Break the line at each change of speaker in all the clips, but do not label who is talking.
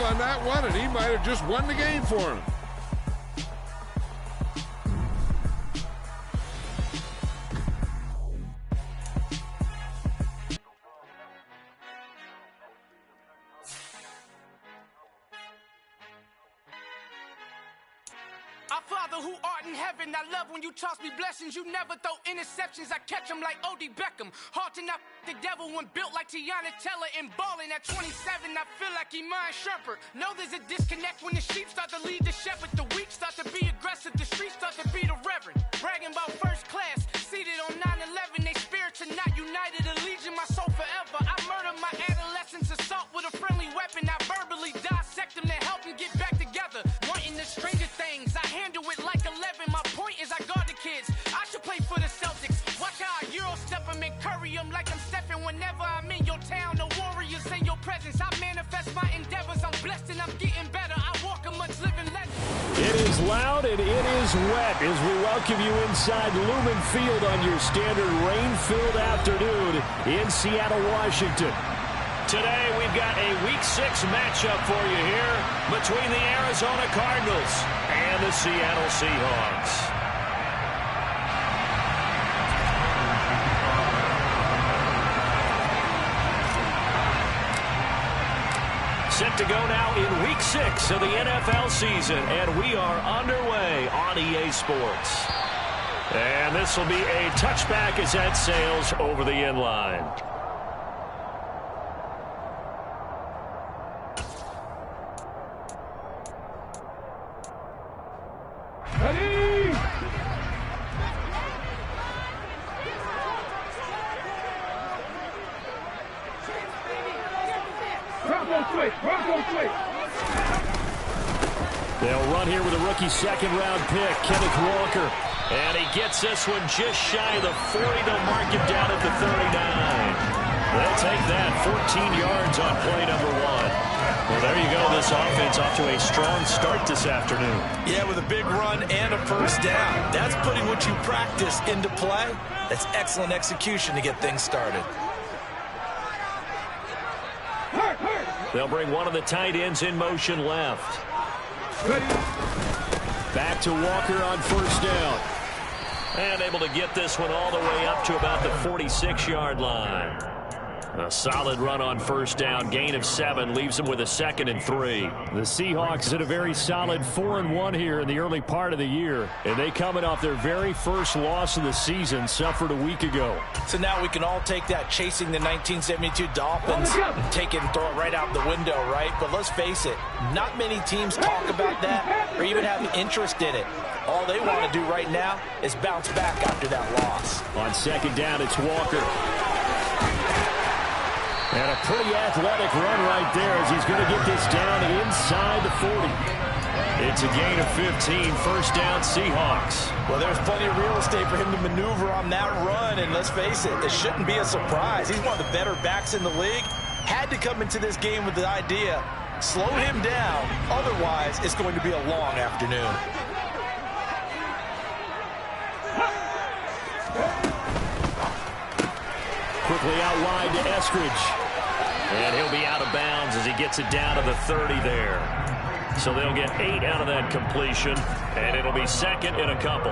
on that one, and he might have just won the game for him.
Our Father who art in heaven, I love when you toss me blessings. You never throw interceptions, I catch them like O.D. Beckham. Hard to knock the devil when built like Tiana Teller and balling at 27. I feel like Iman Shumpert. Know there's a disconnect when the sheep start to lead the shepherd. The weak start to be aggressive, the streets start to be the reverend. Bragging about first class, seated on 9/11. They spirits are not united, a legion, my soul forever. I murder my adolescence, assault with a friendly weapon. I verbally dissect them to help them get back together. Wanting the stranger things, I handle it like 11. My point is I guard the kids. I should play for the Celtics. Watch how I Euro step them and curry them like I'm stepping. Whenever I'm in your town, the warriors in your presence. I manifest my endeavors. I'm blessed and I'm getting better. I walk a much living legend.
It is loud and it is wet as we welcome you inside Lumen Field on your standard rain-filled afternoon in Seattle, Washington. Today we've got a Week 6 matchup for you here between the Arizona Cardinals and the Seattle Seahawks. Set to go now in Week 6 of the NFL season, and we are underway on EA Sports. And this will be a touchback as that sails over the end line.
Ready! Bronco switch.
They'll run here with a rookie second-round pick, Kenneth Walker. And he gets this one just shy of the 40. They'll mark him down at the 39. They'll take that, 14 yards on play number 1. Well, there you go. This offense off to a strong start this afternoon.
Yeah, with a big run and a first down. That's putting what you practice into play. That's excellent execution to get things started.
They'll bring one of the tight ends in motion left. Back to Walker on first down. And able to get this one all the way up to about the 46-yard line. A solid run on first down. Gain of 7 leaves them with a 2nd and 3. The Seahawks had a very solid 4-1 here in the early part of the year. And they coming off their very first loss of the season, suffered a week ago.
So now we can all take that chasing the 1972 Dolphins and take it and throw it right out the window, right? But let's face it, not many teams talk about that or even have an interest in it. All they want to do right now is bounce back after that loss.
On second down, it's Walker. And a pretty athletic run right there as he's going to get this down inside the 40. It's a gain of 15, first down Seahawks.
Well, there's plenty of real estate for him to maneuver on that run, and let's face it, it shouldn't be a surprise. He's one of the better backs in the league. Had to come into this game with the idea, slow him down, otherwise it's going to be a long afternoon.
Quickly out wide to Eskridge. And he'll be out of bounds as he gets it down to the 30 there. So they'll get 8 out of that completion, and it'll be second in a couple.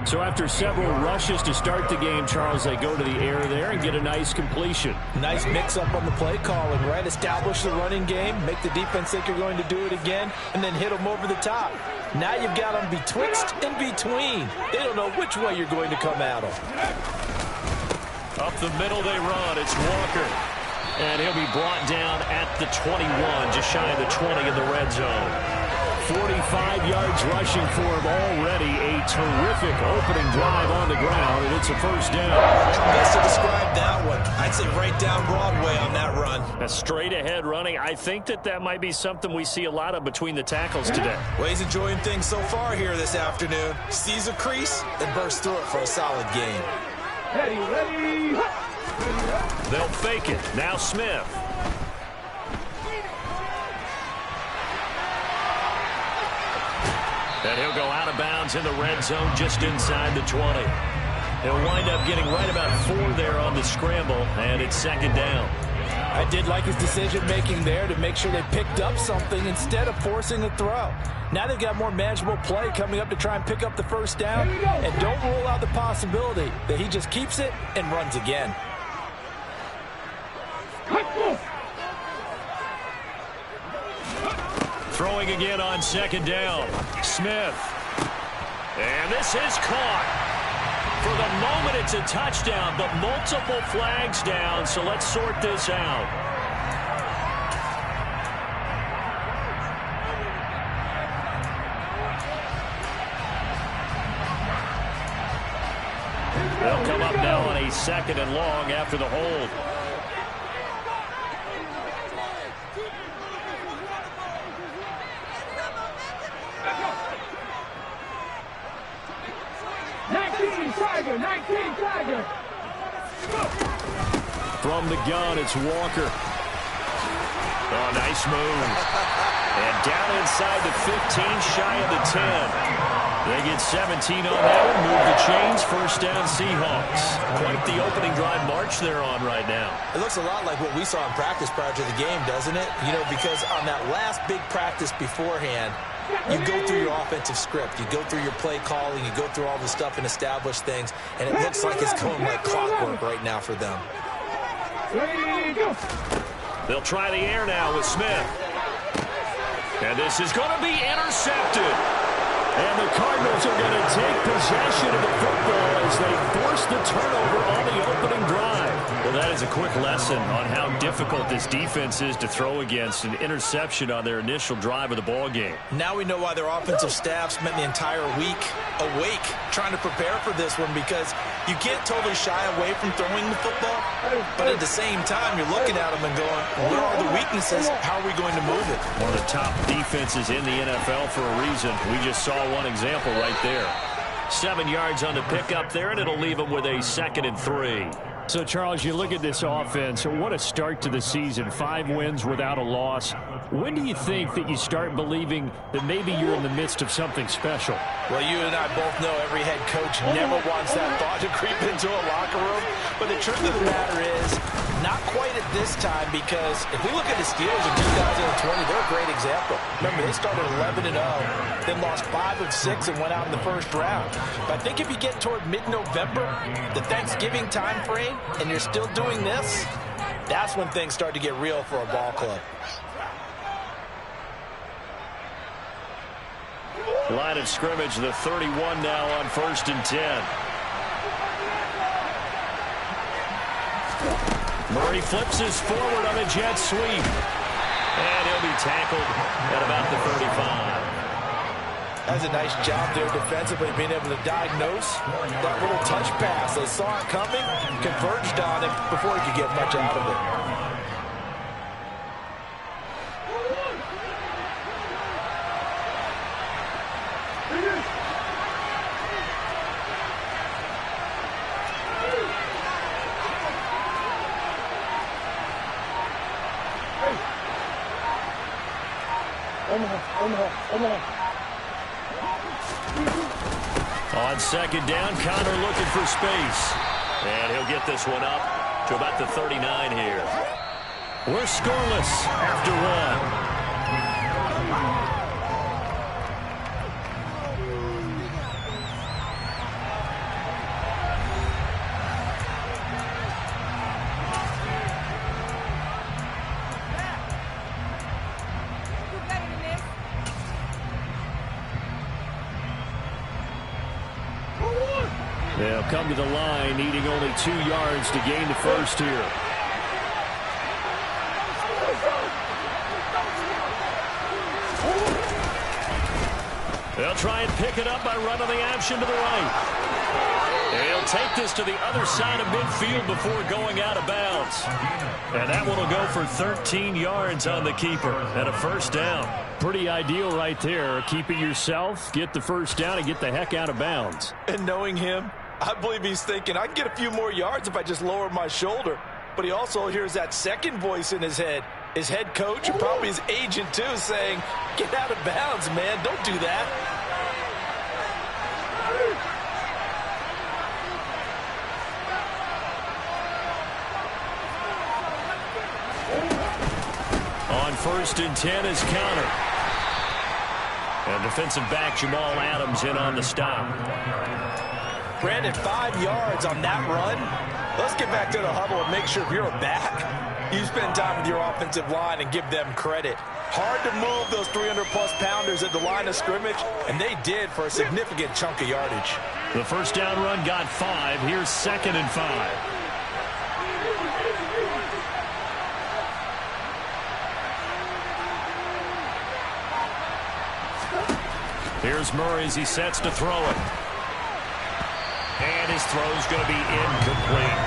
So after several rushes to start the game, Charles, they go to the air there and get a nice completion.
Nice mix-up on the play calling, right? Establish the running game, make the defense think you're going to do it again, and then hit them over the top. Now you've got them betwixt and between. They don't know which way you're going to come at them.
Up the middle they run. It's Walker. And he'll be brought down at the 21, just shy of the 20 in the red zone. 45 yards rushing for him already. A terrific opening drive on the ground, and it's a first down.
Best to describe that one. I'd say right down Broadway on that run.
A straight-ahead running. I think that might be something we see a lot of between the tackles today.
Well, he's enjoying things so far here this afternoon. Sees a crease and bursts through it for a solid gain.
Ready.
They'll fake it. Now Smith. And he'll go out of bounds in the red zone just inside the 20. He'll wind up getting right about 4 there on the scramble, and it's second down.
I did like his decision-making there to make sure they picked up something instead of forcing a throw. Now they've got more manageable play coming up to try and pick up the first down, and don't rule out the possibility that he just keeps it and runs again.
Throwing again on second down. Smith. And this is caught. For the moment, it's a touchdown, but multiple flags down, so let's sort this out. They'll come up now on a 2nd and long after the hold. From the gun, it's Walker. Oh, nice move. And down inside the 15, shy of the 10. They get 17 on that one, move the chains, first down Seahawks. Quite the opening drive march they're on right now.
It looks a lot like what we saw in practice prior to the game, doesn't it? You know, because on that last big practice beforehand, you go through your offensive script. You go through your play calling. You go through all the stuff and establish things. And it looks like it's going like clockwork right now for them.
They'll try the air now with Smith. And this is going to be intercepted. And the Cardinals are going to take possession of the football as they force the turnover on the opening drive. Well, that is a quick lesson on how difficult this defense is to throw against. An interception on their initial drive of the ball game.
Now we know why their offensive staff spent the entire week awake trying to prepare for this one, because you can't totally shy away from throwing the football, but at the same time, you're looking at them and going, where are the weaknesses? How are we going to move it?
One of the top defenses in the NFL for a reason. We just saw one example right there. 7 yards on the pickup there, and it'll leave them with a 2nd and 3.
So, Charles, you look at this offense, what a start to the season. 5 wins without a loss. When do you think that you start believing that maybe you're in the midst of something special?
Well, you and I both know every head coach never wants that thought to creep into a locker room. But the truth of the matter is, not quite at this time, because if we look at the Steelers in 2020, they're a great example. Remember, they started 11-0, then lost 5 of 6 and went out in the first round. But I think if you get toward mid-November, the Thanksgiving time frame, and you're still doing this, that's when things start to get real for a ball club.
Line of scrimmage, the 31 now on 1st and 10. Murray flips his forward on a jet sweep. And he'll be tackled at about the 35.
That's a nice job there defensively, being able to diagnose that little touch pass. They saw it coming, converged on it before he could get much out of it.
On 2nd down, Connor looking for space. And he'll get this one up to about the 39 here. We're scoreless after 1.
They'll come to the line, needing only 2 yards to gain the first here.
They'll try and pick it up by running the option to the right. He'll take this to the other side of midfield before going out of bounds. And that one will go for 13 yards on the keeper and a first down.
Pretty ideal right there. Keep it yourself, get the first down, and get the heck out of bounds.
And knowing him, I believe he's thinking, I can get a few more yards if I just lower my shoulder. But he also hears that second voice in his head. His head coach and probably his agent, too, saying, get out of bounds, man. Don't do that.
first and 10 is counter. And defensive back Jamal Adams in on the stop.
Brandon, 5 yards on that run. Let's get back to the huddle and make sure if you're back, you spend time with your offensive line and give them credit. Hard to move those 300-plus pounders at the line of scrimmage, and they did for a significant chunk of yardage.
The first down run got 5. Here's 2nd and 5. Here's Murray as he sets to throw it. And his throw's going to be incomplete.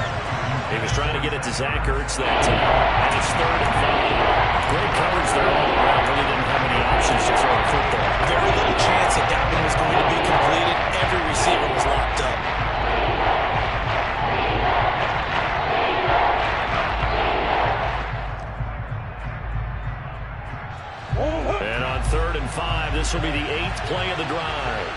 He was trying to get it to Zach Ertz that time. And it's 3rd and 5. Great coverage there all around. Really didn't have any options to throw the football.
Very little chance that one was going to be completed. Every receiver was locked up.
And on 3rd and 5, this will be the 8th play of the drive.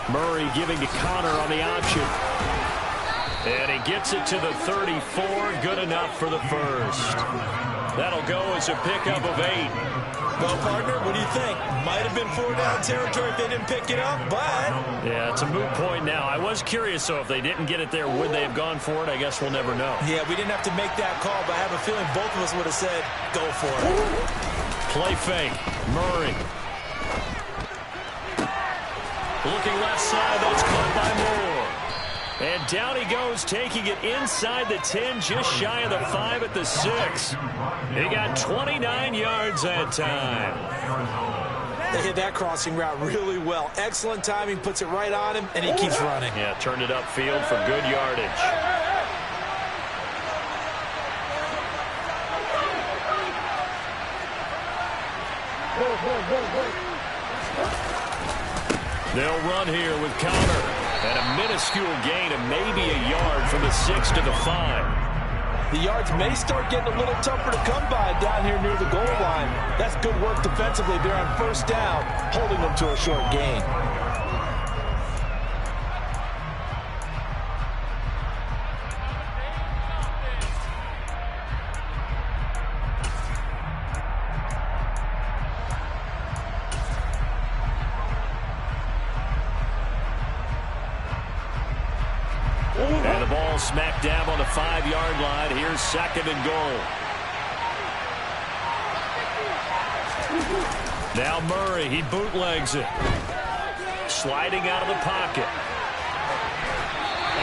Murray giving to Connor on the option. And he gets it to the 34. Good enough for the first. That'll go as a pickup of 8.
Well, partner, what do you think? Might have been 4-down territory if they didn't pick it up, but...
Yeah, it's a moot point now. I was curious, so if they didn't get it there, would they have gone for it? I guess we'll never know.
Yeah, we didn't have to make that call, but I have a feeling both of us would have said, go for it.
Play fake. Murray. Looking left side. That's caught by Moore. And down he goes, taking it inside the 10, just shy of the 5 at the 6. He got 29 yards that time.
They hit that crossing route really well. Excellent timing, puts it right on him, and he keeps running.
Yeah, turned it upfield for good yardage. They'll run here with Connor. And a minuscule gain of maybe a yard from the 6 to the 5.
The yards may start getting a little tougher to come by down here near the goal line. That's good work defensively. They're on 1st down, holding them to a short gain.
And the ball smack dab on the 5-yard line. Here's 2nd and goal. Now Murray, he bootlegs it. Sliding out of the pocket.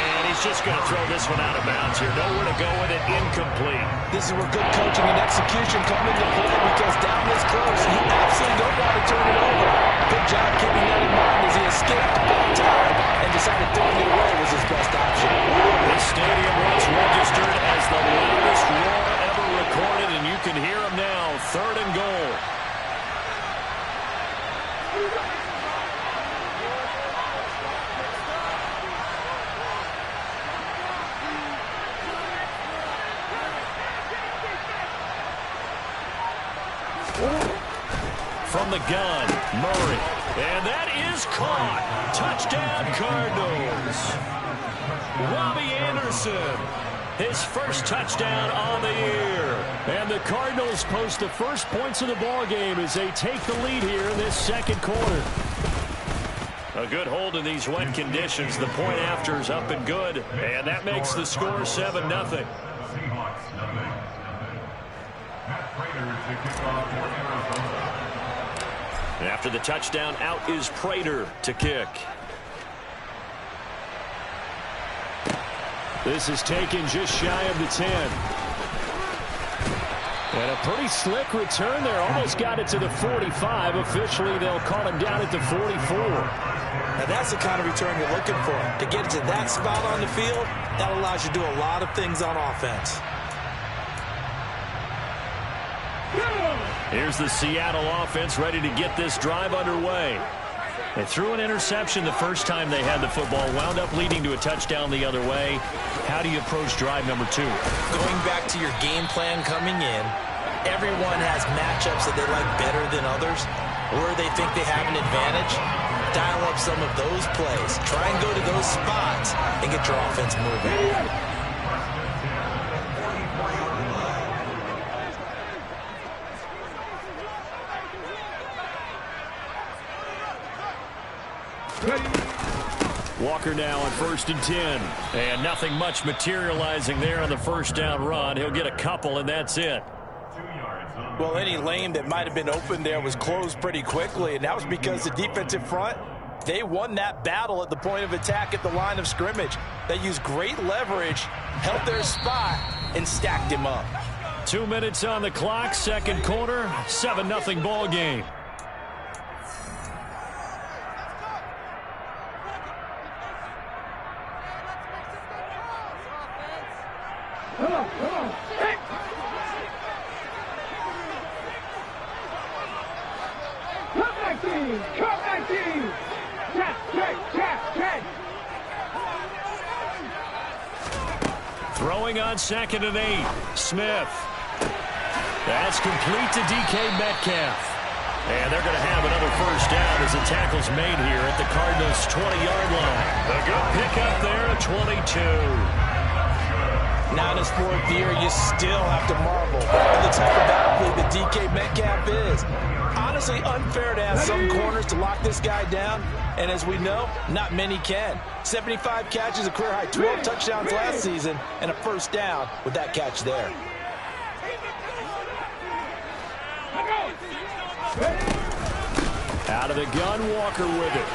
And he's just going to throw this one out of bounds here. Nowhere to go with it, incomplete.
This is where good coaching and execution come into play, because down this close, you absolutely don't want to turn it over. Good job keeping that in mind as he escaped big time and decided throwing it away was his best option.
This stadium was registered as the loudest roar ever recorded, and you can hear him now. 3rd and goal. From the gun, Murray. And that is caught. Touchdown, Cardinals. Robbie Anderson, his first touchdown on the year. And the Cardinals post the first points of the ball game as they take the lead here in this 2nd quarter. A good hold in these wet conditions. The point after is up and good. And that makes the score 7-0. After the touchdown, out is Prater to kick. This is taken just shy of the 10. And a pretty slick return there. Almost got it to the 45. Officially, they'll call him down at the 44.
Now, that's the kind of return you're looking for. To get to that spot on the field, that allows you to do a lot of things on offense.
Here's the Seattle offense ready to get this drive underway. They threw an interception the first time they had the football, wound up leading to a touchdown the other way. How do you approach drive number 2?
Going back to your game plan coming in, everyone has matchups that they like better than others, where they think they have an advantage. Dial up some of those plays. Try and go to those spots and get your offense moving.
Walker now on 1st and 10.
And nothing much materializing there on the first down run. He'll get a couple, and that's it.
Well, any lane that might have been open there was closed pretty quickly, and that was because the defensive front, they won that battle at the point of attack at the line of scrimmage. They used great leverage, held their spot, and stacked him up.
2 minutes on the clock, second quarter, 7-0 ball game.
Come on, come on. Hey. Come back, team. Come back, team. Check.
Throwing on 2nd and 8. Smith. That's complete to DK Metcalf. And they're going to have another first down as the tackle's made here at the Cardinals' 20-yard line. A good pickup there at 22.
Now in his 4th year, you still have to marvel at the type of athlete that DK Metcalf is. Honestly, unfair to ask some corners to lock this guy down, and as we know, not many can. 75 catches, a career high 12 touchdowns last season, and a first down with that catch there.
Out of the gun, Walker with it.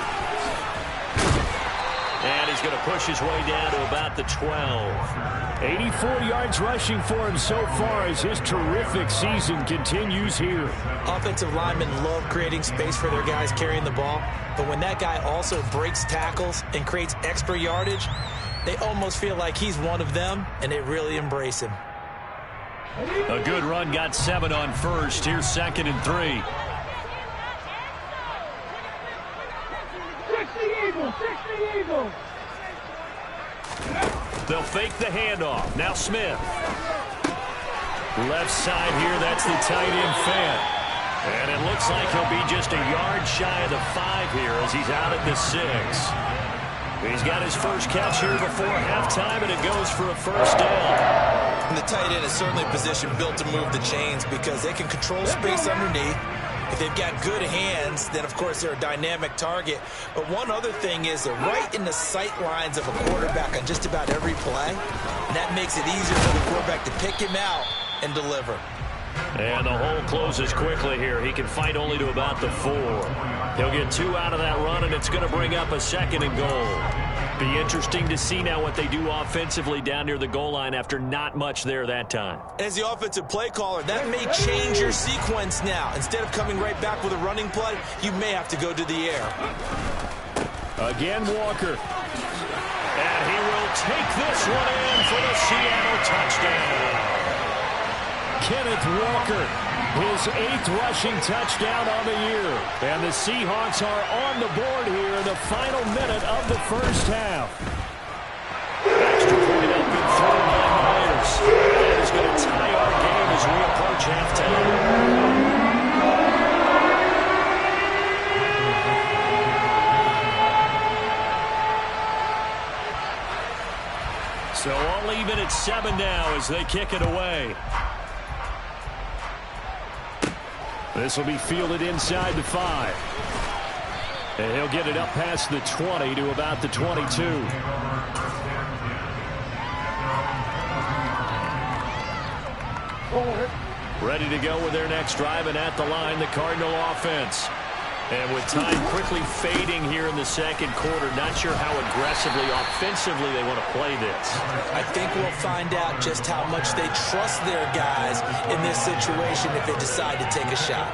And he's going to push his way down to about the 12.
84 yards rushing for him so far as his terrific season continues here.
Offensive linemen love creating space for their guys carrying the ball, but when that guy also breaks tackles and creates extra yardage, they almost feel like he's one of them, and they really embrace him.
A good run, got 7 on first. Here's 2nd and 3.
60 Eagles.
They'll fake the handoff. Now Smith. Left side here, that's the tight end Fant. And it looks like he'll be just a yard shy of the 5 here as he's out at the 6. He's got his first catch here before halftime, and it goes for a first down.
And the tight end is certainly a position built to move the chains because they can control space underneath. If they've got good hands, then, of course, they're a dynamic target. But one other thing is they're right in the sight lines of a quarterback on just about every play. And that makes it easier for the quarterback to pick him out and deliver.
And the hole closes quickly here. He can fight only to about the 4. He'll get 2 out of that run, and it's going to bring up a 2nd and goal. Be interesting to see now what they do offensively down near the goal line after not much there that time.
As the offensive play caller, that may change your sequence now. Instead of coming right back with a running play, you may have to go to the air.
Again, Walker.
And he will take this one in for the Seattle touchdown.
Kenneth Walker, his 8th rushing touchdown on the year. And the Seahawks are on the board here in the final minute of the first half.
Extra point up and through by Myers. That is going to tie our game as we approach halftime. So all even at 7 now as they kick it away.
This will be fielded inside the 5. And he'll get it up past the 20 to about the 22. Ready to go with their next drive, and at the line, the Cardinal offense. And with time quickly fading here in the second quarter, not sure how aggressively, offensively they want to play this.
I think we'll find out just how much they trust their guys in this situation if they decide to take a shot.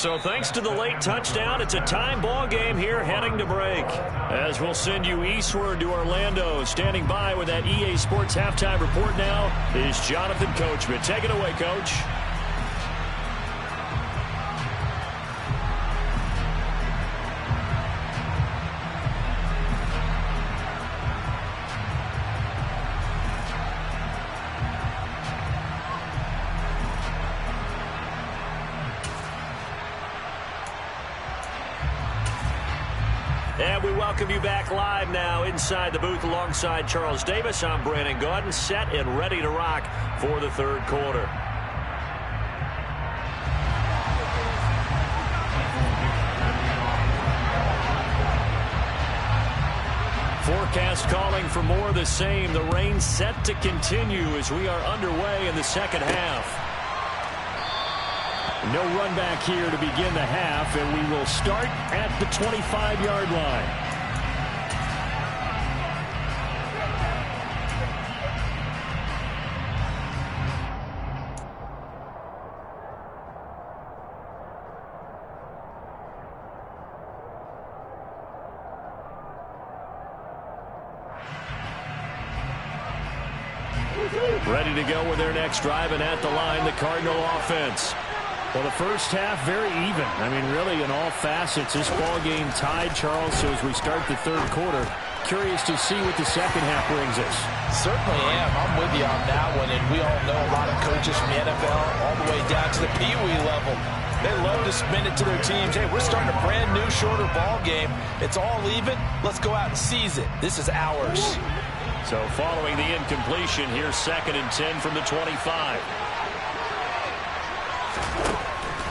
So thanks to the late touchdown, it's a time ball game here heading to break. As we'll send you eastward to Orlando. Standing by with that EA Sports halftime report now is Jonathan Coachman. Take it away, Coach. And we welcome you back live now inside the booth alongside Charles Davis. I'm Brandon Gaudin, set and ready to rock for the third quarter. Forecast calling for more of the same. The rain set to continue as we are underway in the second half. No run back here to begin the half, and we will start at the 25-yard line. Ready to go with their next drive, and at the line, the Cardinal offense. Well, the first half, very even. I mean, really, in all facets, this ball game tied, Charles. So as we start the third quarter, curious to see what the second half brings us.
Certainly am. I'm with you on that one. And we all know a lot of coaches from the NFL all the way down to the Pee-wee level. They love to spin it to their teams. Hey, we're starting a brand new, shorter ball game. It's all even. Let's go out and seize it. This is ours.
So following the incompletion, here's 2nd and 10 from the 25.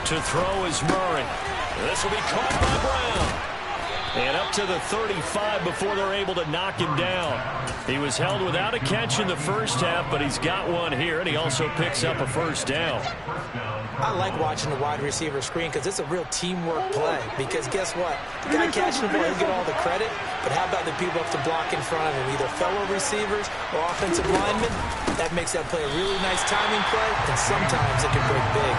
To throw is Murray. This will be caught by Brown. And up to the 35 before they're able to knock him down. He was held without a catch in the first half, but he's got one here, and he also picks up a first down.
I like watching the wide receiver screen because it's a real teamwork play. Because guess what? The guy catching the ball, he'll get all the credit. But how about the people up to block in front of him? Either fellow receivers or offensive linemen. That makes that play a really nice timing play, and sometimes it can break big.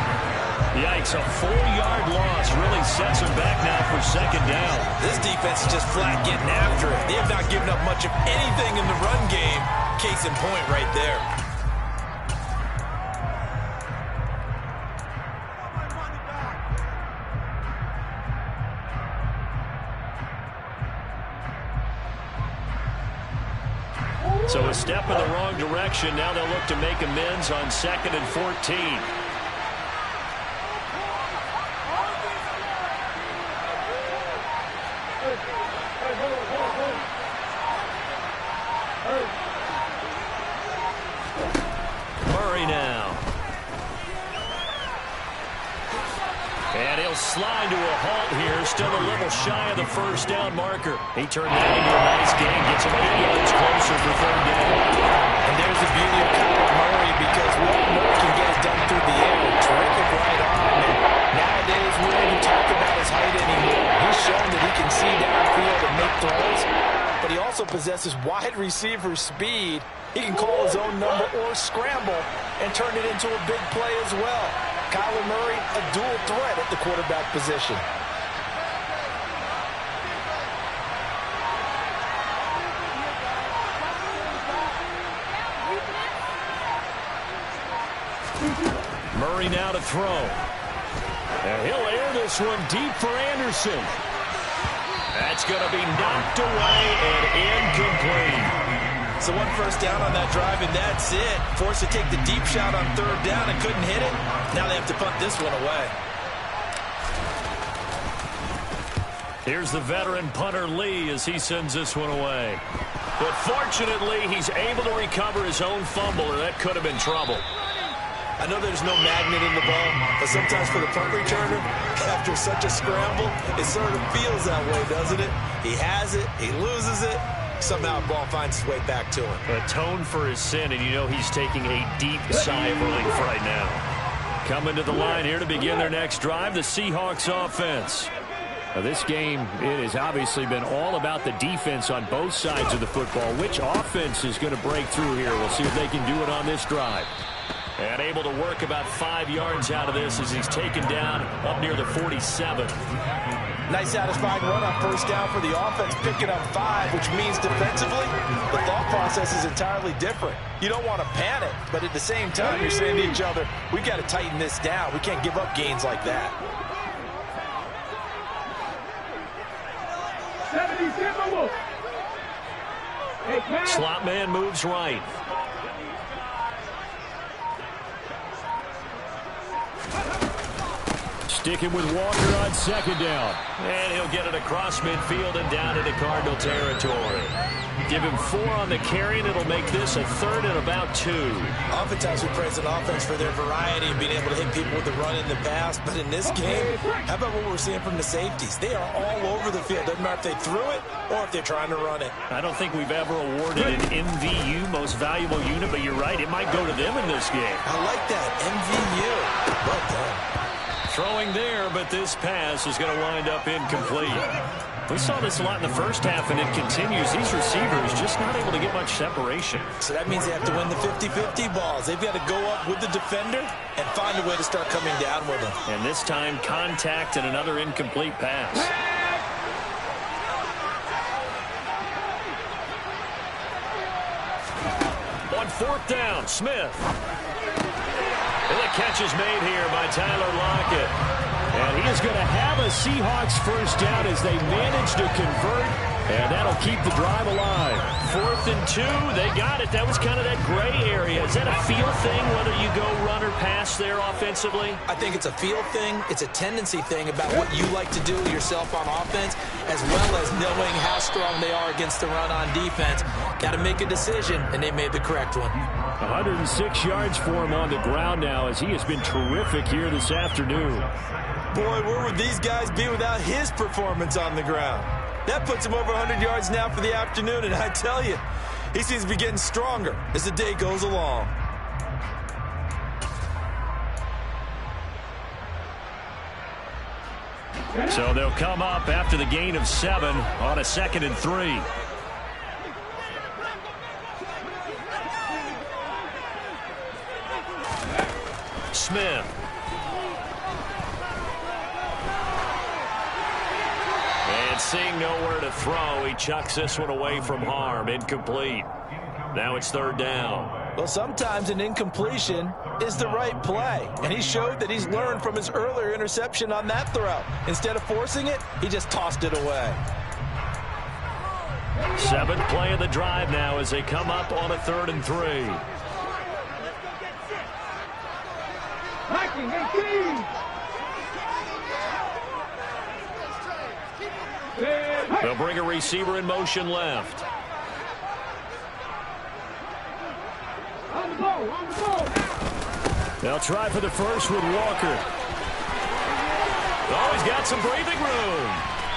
Yikes, a 4-yard loss really sets him back now for second down.
This defense is just flat getting after it. They have not given up much of anything in the run game. Case in point right there.
So a step in the wrong direction. Now they'll look to make amends on 2nd and 14. Murray now. And he'll slide to a halt here. Still a little shy of the first down marker. He turned that into a nice gain. Gets him 8 yards closer for third down.
And there's the beauty of Kyler Murray, because we all know he can get it done through the air. Terrific right arm. And nowadays, we don't even talk about his height anymore. He's shown that he can see downfield and make throws. But he also possesses wide receiver speed. He can call his own number or scramble and turn it into a big play as well. Kyler Murray, a dual threat at the quarterback position.
Murray now to throw. And he'll air this one deep for Anderson. That's going to be knocked away and incomplete.
So one first down on that drive, and that's it. Forced to take the deep shot on third down and couldn't hit it. Now they have to punt this one away.
Here's the veteran punter Lee as he sends this one away. But fortunately, he's able to recover his own fumble, or that could have been trouble.
I know there's no magnet in the ball, but sometimes for the punt returner, after such a scramble, it sort of feels that way, doesn't it? He has it, he loses it, somehow the ball finds its way back to him.
Atone for his sin, and you know he's taking a deep sigh of relief right now. Coming to the line here to begin their next drive, the Seahawks offense.
Now, this game, it has obviously been all about the defense on both sides of the football. Which offense is going to break through here? We'll see if they can do it on this drive.
And able to work about 5 yards out of this as he's taken down up near the 47.
Nice satisfying run on first down for the offense, picking up 5, which means defensively, the thought process is entirely different. You don't want to panic, but at the same time, you're saying to each other, we've got to tighten this down. We can't give up gains like that.
77.
Slot man moves right.
Sticking with Walker on second down.
And he'll get it across midfield and down into Cardinal territory. Give him 4 on the carry, and it'll make this a 3rd and about 2.
Oftentimes we praise an offense for their variety and being able to hit people with the run in the pass. But in this game, how about what we're seeing from the safeties? They are all over the field. Doesn't matter if they threw it or if they're trying to run it.
I don't think we've ever awarded an MVU, most valuable unit, but you're right. It might go to them in this game.
I like that. MVU. Well done.
Throwing there, but this pass is going to wind up incomplete. We saw this a lot in the first half, and it continues. These receivers just not able to get much separation.
So that means they have to win the 50-50 balls. They've got to go up with the defender and find a way to start coming down with them.
And this time, contact and another incomplete pass. On 4th down, Smith. And the catch is made here by Tyler Lockett.
And he is going to have a Seahawks first down as they manage to convert, and that'll keep the drive alive.
4th and 2, they got it. That was kind of that gray area. Is that a feel thing, whether you go run or pass there offensively?
I think it's a feel thing. It's a tendency thing about what you like to do yourself on offense, as well as knowing how strong they are against the run on defense. Got to make a decision, and they made the correct one.
106 yards for him on the ground now as he has been terrific here this afternoon.
Boy, where would these guys be without his performance on the ground? That puts him over 100 yards now for the afternoon, and I tell you, he seems to be getting stronger as the day goes along.
So they'll come up after the gain of 7 on a 2nd and 3. Smith. And seeing nowhere to throw, he chucks this one away from harm. Incomplete. Now it's 3rd down.
Well, sometimes an incompletion is the right play, and he showed that he's learned from his earlier interception on that throw. Instead of forcing it, he just tossed it away.
7th play of the drive now as they come up on a 3rd and 3. They'll bring a receiver in motion left.
They'll try for the first with Walker.
Oh, he's got some breathing room.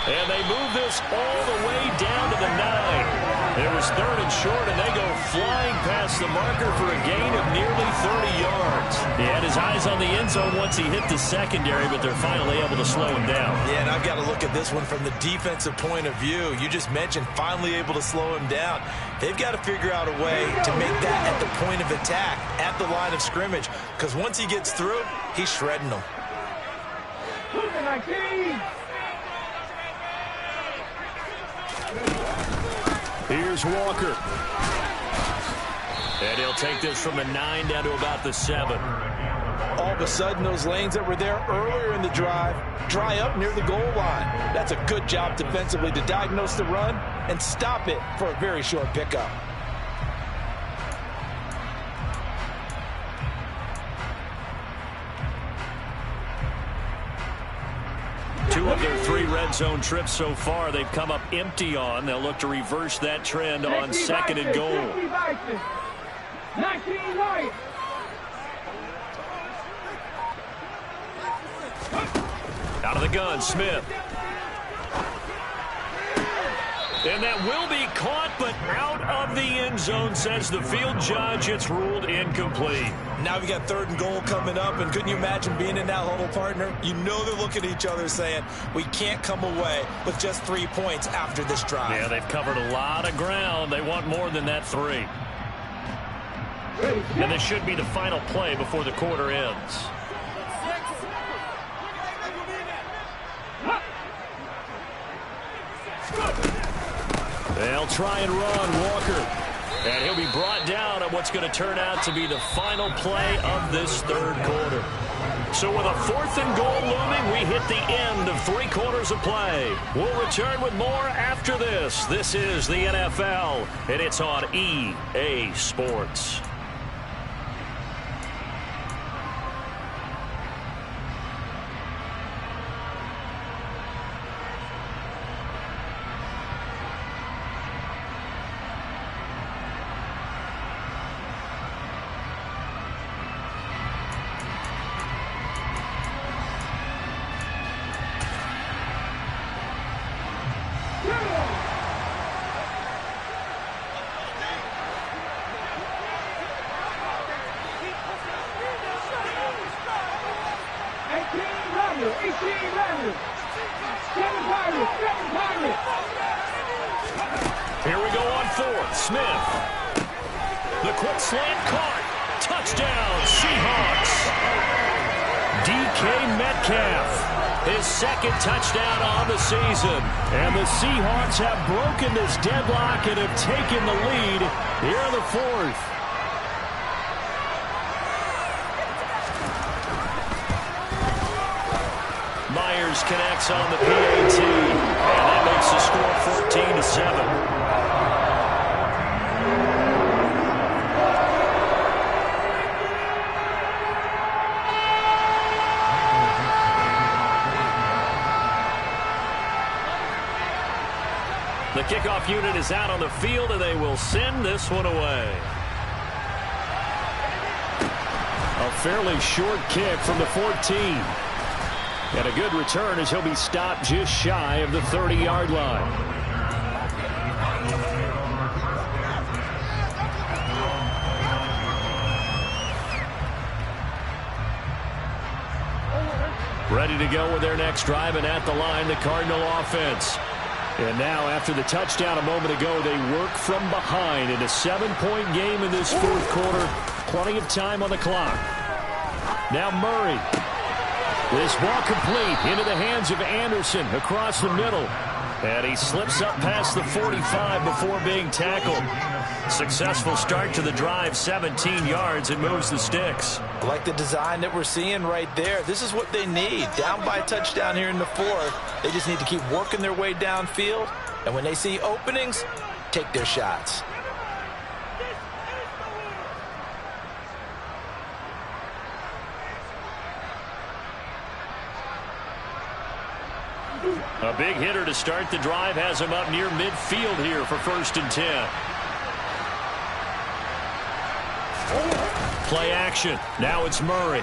And they move this all the way down to the 9. It was 3rd and short, and they go flying past the marker for a gain of nearly 30 yards. He had his eyes on the end zone once he hit the secondary, but they're finally able to slow him down.
Yeah, and I've got to look at this one from the defensive point of view. You just mentioned finally able to slow him down. They've got to figure out a way to make that at the point of attack, at the line of scrimmage, because once he gets through, he's shredding them.
Here's Walker.
And he'll take this from the 9 down to about the 7.
All of a sudden, those lanes that were there earlier in the drive dry up near the goal line. That's a good job defensively to diagnose the run and stop it for a very short pickup.
Two of their 3 red zone trips so far, they've come up empty on. They'll look to reverse that trend on 2nd and goal.
19 right.
Out of the gun, Smith. And that will be caught, but out of the end zone, says the field judge. It's ruled incomplete.
Now we got 3rd and goal coming up, and couldn't you imagine being in that huddle, partner? You know they're looking at each other saying, we can't come away with just 3 points after this drive.
Yeah, they've covered a lot of ground. They want more than that 3. And this should be the final play before the quarter ends. They'll try and run Walker. And he'll be brought down on what's going to turn out to be the final play of this third quarter. So with a 4th and goal looming, we hit the end of 3 quarters of play. We'll return with more after this. This is the NFL, and it's on EA Sports. Here we go on 4th. Smith. The quick slant caught. Touchdown, Seahawks. DK Metcalf. His 2nd touchdown on the season. And the Seahawks have broken this deadlock and have taken the lead here in the 4th. Myers connects on the PAT, and that makes the score 14-7. The kickoff unit is out on the field, and they will send this one away.
A fairly short kick from the 14. And a good return as he'll be stopped just shy of the 30-yard line. Ready to go with their next drive, and at the line, the Cardinal offense. And now, after the touchdown a moment ago, they work from behind in a 7-point game in this 4th quarter. Plenty of time on the clock. Now Murray. This ball complete into the hands of Anderson across the middle. And he slips up past the 45 before being tackled. Successful start to the drive, 17 yards, and moves the sticks.
I like the design that we're seeing right there. This is what they need. Down by a touchdown here in the 4th. They just need to keep working their way downfield. And when they see openings, take their shots.
A big hitter to start the drive has him up near midfield here for 1st and 10. Play action. Now it's Murray.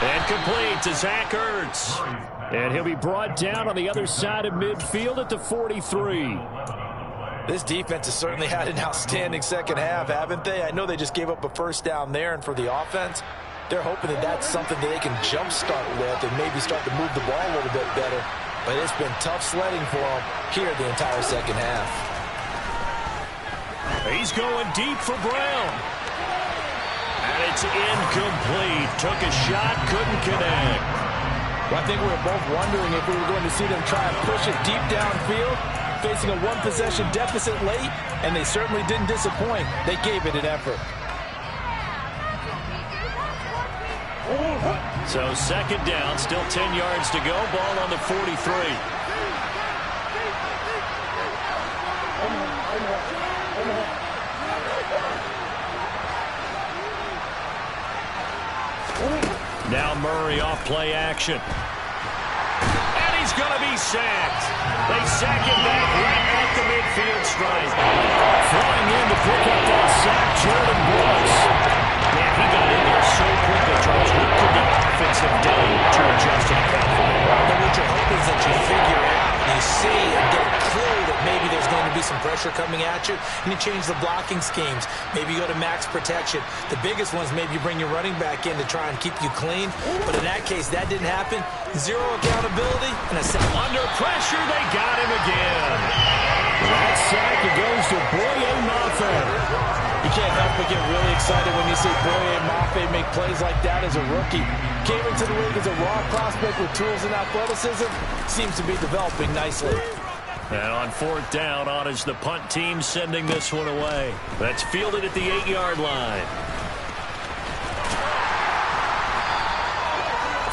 And complete to Zach Ertz.
And he'll be brought down on the other side of midfield at the 43.
This defense has certainly had an outstanding second half, haven't they? I know they just gave up a 1st down there, and for the offense, they're hoping that that's something that they can jumpstart with and maybe start to move the ball a little bit better. But it's been tough sledding for them here the entire second half.
He's going deep for Brown. And it's incomplete. Took a shot, couldn't connect.
Well, I think we were both wondering if we were going to see them try and push it deep downfield, facing a 1-possession deficit late, and they certainly didn't disappoint. They gave it an effort.
So 2nd down, still 10 yards to go. Ball on the 43. Now Murray off play action. And he's going to be sacked. They sack him back right at the midfield stripe.
Flying in to pick up that sack, Jordan Brooks.
Man, he got in there so quickly, Charles. What could the offense have done to adjust to the count?
Well, what you hope is that you figure out, you see, and get a clue that maybe there's going to be some pressure coming at you, and you change the blocking schemes. Maybe you go to max protection. The biggest ones, maybe you bring your running back in to try and keep you clean. But in that case, that didn't happen. Zero accountability. And
under pressure, they got him again.
That sack, it goes to Boye Mafe.
people get really excited when you see Boye Mafe make plays like that as a rookie. Came into the league as a raw prospect with tools and athleticism. Seems to be developing nicely.
And on fourth down, on is the punt team sending this one away. That's fielded at the 8-yard line.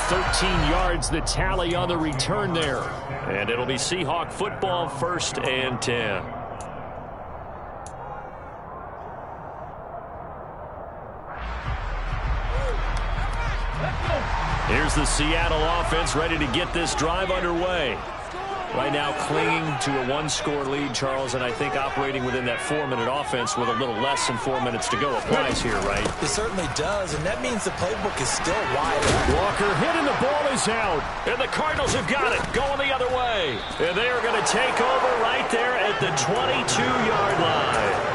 13 yards the tally on the return there. And it'll be Seahawk football, 1st and 10. Here's the Seattle offense ready to get this drive underway. Right now clinging to a 1-score lead, Charles, and I think operating within that 4-minute offense with a little less than 4 minutes to go applies here, right?
It certainly does, and that means the playbook is still wide open.
Walker hit and the ball is out. And the Cardinals have got it, going the other way. And they are going to take over right there at the 22-yard line.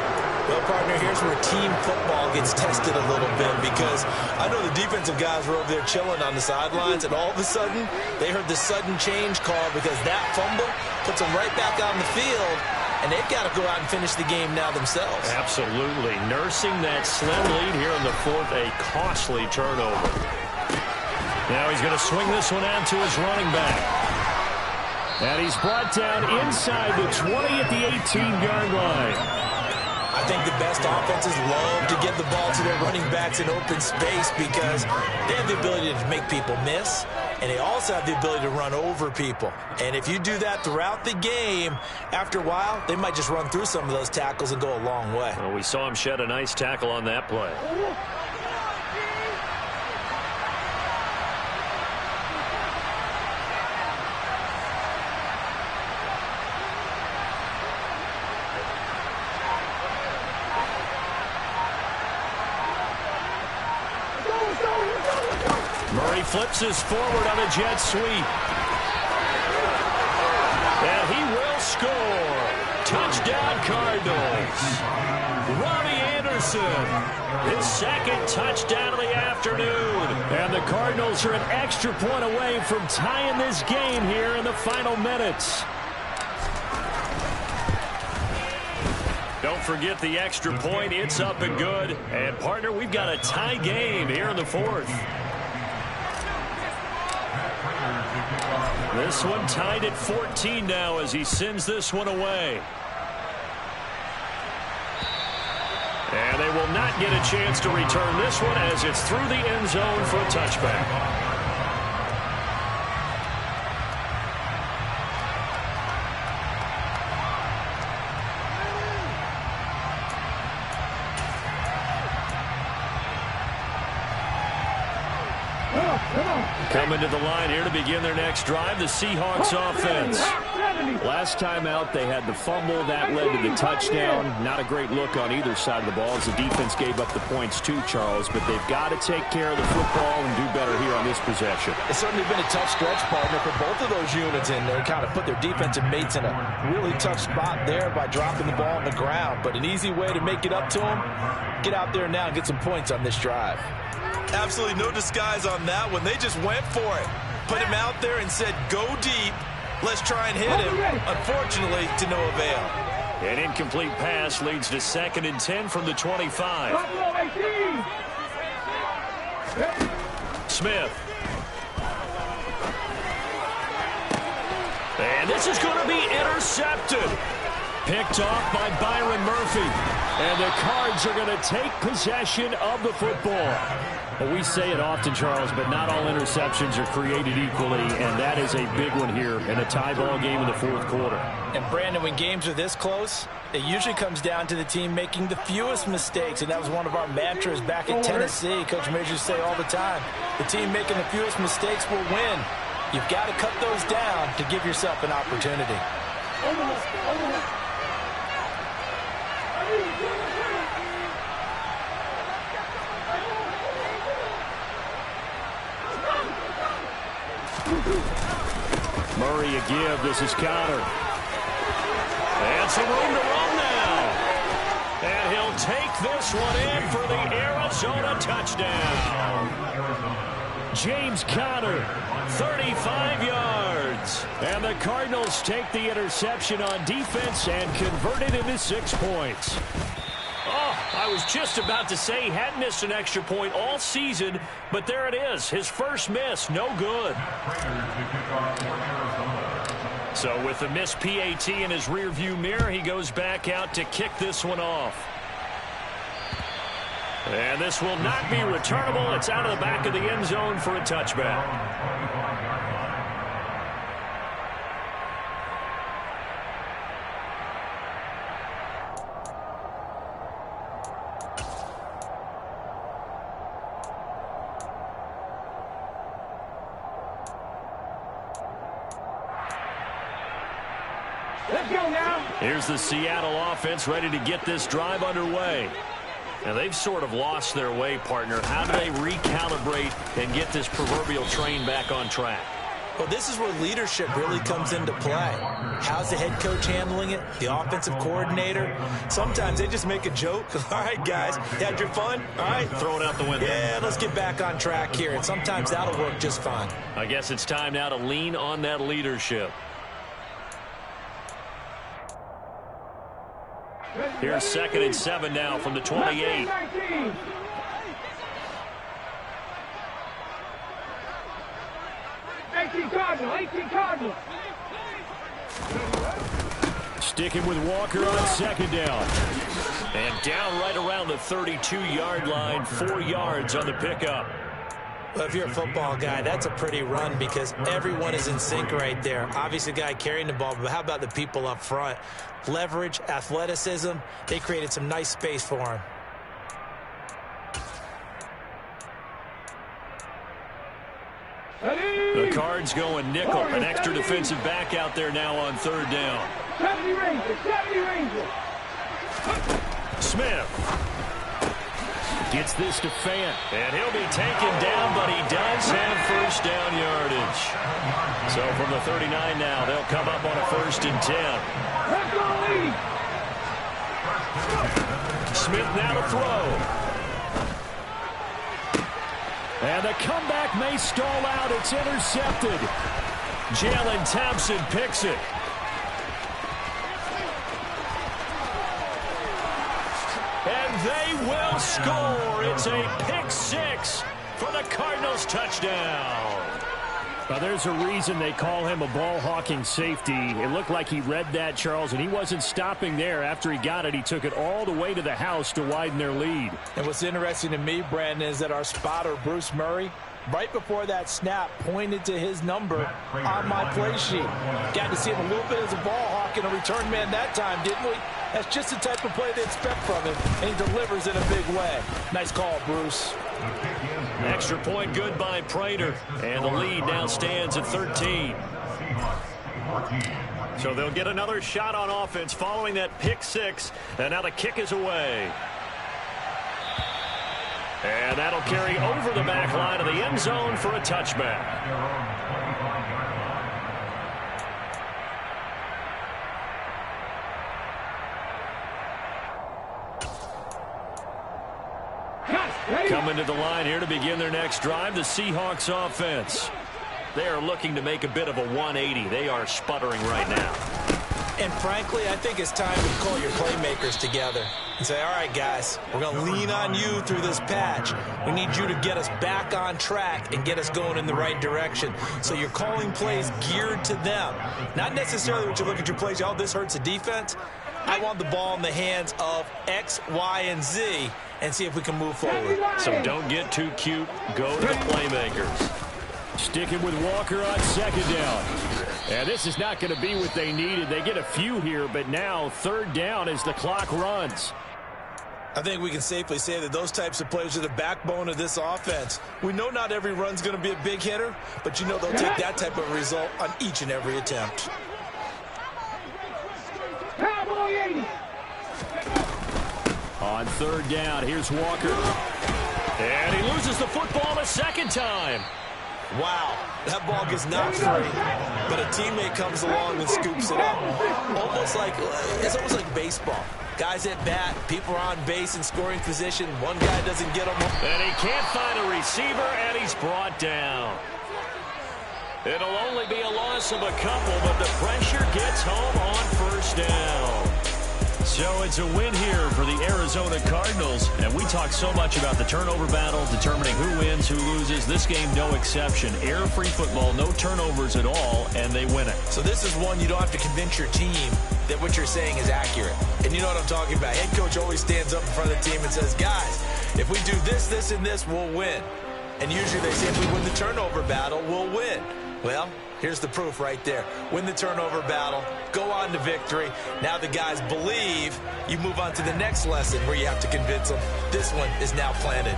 Well, partner, here's where team football gets tested a little bit because I know the defensive guys were over there chilling on the sidelines, and all of a sudden, they heard the sudden change call because that fumble puts them right back on the field, and they've got to go out and finish the game now themselves.
Absolutely. Nursing that slim lead here in the 4th, a costly turnover. Now he's going to swing this one out to his running back. And he's brought down inside the 20 at the 18-yard line.
I think the best offenses love to get the ball to their running backs in open space because they have the ability to make people miss, and they also have the ability to run over people. And if you do that throughout the game, after a while, they might just run through some of those tackles and go a long way.
Well, we saw him shed a nice tackle on that play. Murray flips this forward on a jet sweep. And he will score. Touchdown Cardinals. Robbie Anderson, his 2nd touchdown of the afternoon. And the Cardinals are an extra point away from tying this game here in the final minutes. Don't forget the extra point. It's up and good. And, partner, we've got a tie game here in the 4th. This one tied at 14 now as he sends this one away. And they will not get a chance to return this one as it's through the end zone for a touchback. Coming to the line here to begin their next drive, the Seahawks offense. Last time out, they had the fumble. That led to the touchdown. Not a great look on either side of the ball as the defense gave up the points too, Charles. But they've got to take care of the football and do better here on this possession.
It's certainly been a tough stretch, partner, for both of those units in there. Kind of put their defensive mates in a really tough spot there by dropping the ball on the ground. But an easy way to make it up to them, get out there now and get some points on this drive.
Absolutely no disguise on that one. They just went for it. Put him out there and said, go deep. Let's try and hit him. Unfortunately, to no avail.
An incomplete pass leads to 2nd and 10 from the 25. Smith. And this is going to be intercepted. Picked off by Byron Murphy. And the Cards are going to take possession of the football. Well, we say it often, Charles, but not all interceptions are created equally, and that is a big one here in a tie ball game in the 4th quarter.
And, Brandon, when games are this close, it usually comes down to the team making the fewest mistakes, and that was one of our mantras back at Tennessee. Coach Majors say all the time, the team making the fewest mistakes will win. You've got to cut those down to give yourself an opportunity.
Murray a give. This is Connor. And some room to run now. And he'll take this one in for the Arizona touchdown. James Conner, 35 yards. And the Cardinals take the interception on defense and convert it into 6 points. Oh, I was just about to say he hadn't missed an extra point all season, but there it is. His first miss, no good. So with the missed PAT in his rearview mirror, he goes back out to kick this one off. And this will not be returnable. It's out of the back of the end zone for a touchback.
Let's go now.
Here's the Seattle offense ready to get this drive underway. Now, they've sort of lost their way, partner. How do they recalibrate and get this proverbial train back on track?
Well, this is where leadership really comes into play. How's the head coach handling it? The offensive coordinator? Sometimes they just make a joke. All right, guys, you had your fun? All right.
Throw it out the window.
Yeah, let's get back on track here. And sometimes that'll work just fine.
I guess it's time now to lean on that leadership. Here's 2nd and 7 now from the 28.
18 Cardinal.
Sticking with Walker on 2nd down.
And down right around the 32-yard line, 4 yards on the pickup.
Well, if you're a football guy, that's a pretty run because everyone is in sync right there. Obviously, the guy carrying the ball, but how about the people up front? Leverage, athleticism, they created some nice space for him.
The Cards going nickel. An extra defensive back out there now on 3rd down.
70 Rangers.
Smith gets this to Fant, and he'll be taken down, but he does have 1st down yardage. So from the 39 now, they'll come up on a 1st and 10. Smith now to throw.
And the comeback may stall out. It's intercepted.
Jalen Thompson picks it. And they will score. It's a pick 6 for the Cardinals touchdown.
Now, there's a reason they call him a ball-hawking safety. It looked like he read that, Charles, and he wasn't stopping there. After he got it, he took it all the way to the house to widen their lead.
And what's interesting to me, Brandon, is that our spotter, Bruce Murray, right before that snap, pointed to his number on my play sheet. Got to see him a little bit as a ball hawk and a return man that time, didn't we? That's just the type of play they expect from him, and he delivers in a big way. Nice call, Bruce.
Extra point good by Prater, and the lead now stands at 13. So they'll get another shot on offense following that pick 6, and now the kick is away. And that'll carry over the back line of the end zone for a touchback. Coming to the line here to begin their next drive, the Seahawks offense. They are looking to make a bit of a 180. They are sputtering right now.
And frankly, I think it's time to call your playmakers together and say, all right, guys, we're going to lean on you through this patch. We need you to get us back on track and get us going in the right direction. So you're calling plays geared to them. Not necessarily what you look at your plays, oh, this hurts the defense. I want the ball in the hands of X, Y, and Z and see if we can move forward.
So don't get too cute. Go to the playmakers.
Sticking with Walker on 2nd down. And this is not going to be what they needed. They get a few here, but now 3rd down as the clock runs.
I think we can safely say that those types of plays are the backbone of this offense. We know not every run's going to be a big hitter, but you know they'll take that type of result on each and every attempt.
On 3rd down, here's Walker.
And he loses the football a 2nd time.
Wow, that ball gets knocked free, but a teammate comes along and scoops it up. It's almost like baseball. Guys at bat, people are on base in scoring position. One guy doesn't get him.
And he can't find a receiver, and he's brought down. It'll only be a loss of a couple, but the pressure gets home on 1st down. So it's a win here for the Arizona Cardinals, and we talk so much about the turnover battle, determining who wins, who loses. This game, no exception. Error-free football, no turnovers at all, and they win it.
So this is one you don't have to convince your team that what you're saying is accurate. And you know what I'm talking about. Head coach always stands up in front of the team and says, guys, if we do this, this, and this, we'll win. And usually they say if we win the turnover battle, we'll win. Well, here's the proof right there. Win the turnover battle, go on to victory. Now the guys believe. You move on to the next lesson where you have to convince them. This one is now planted.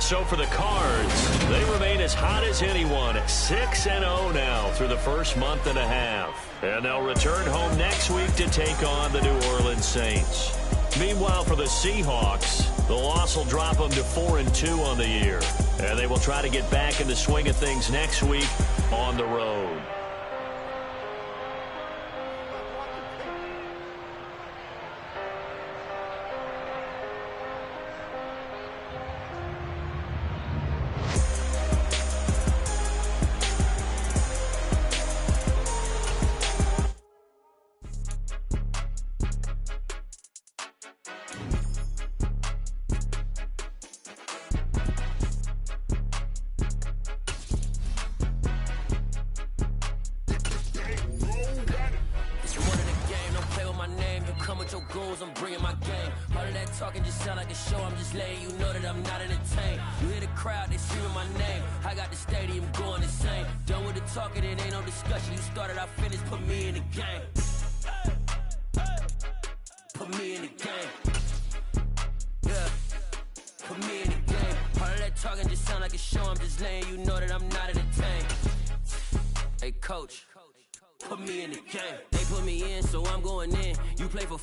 So for the Cards, they remain as hot as anyone, 6-0 now through the first month and a half. And they'll return home next week to take on the New Orleans Saints. Meanwhile, for the Seahawks, the loss will drop them to 4-2 on the year. And they will try to get back in the swing of things next week on the road.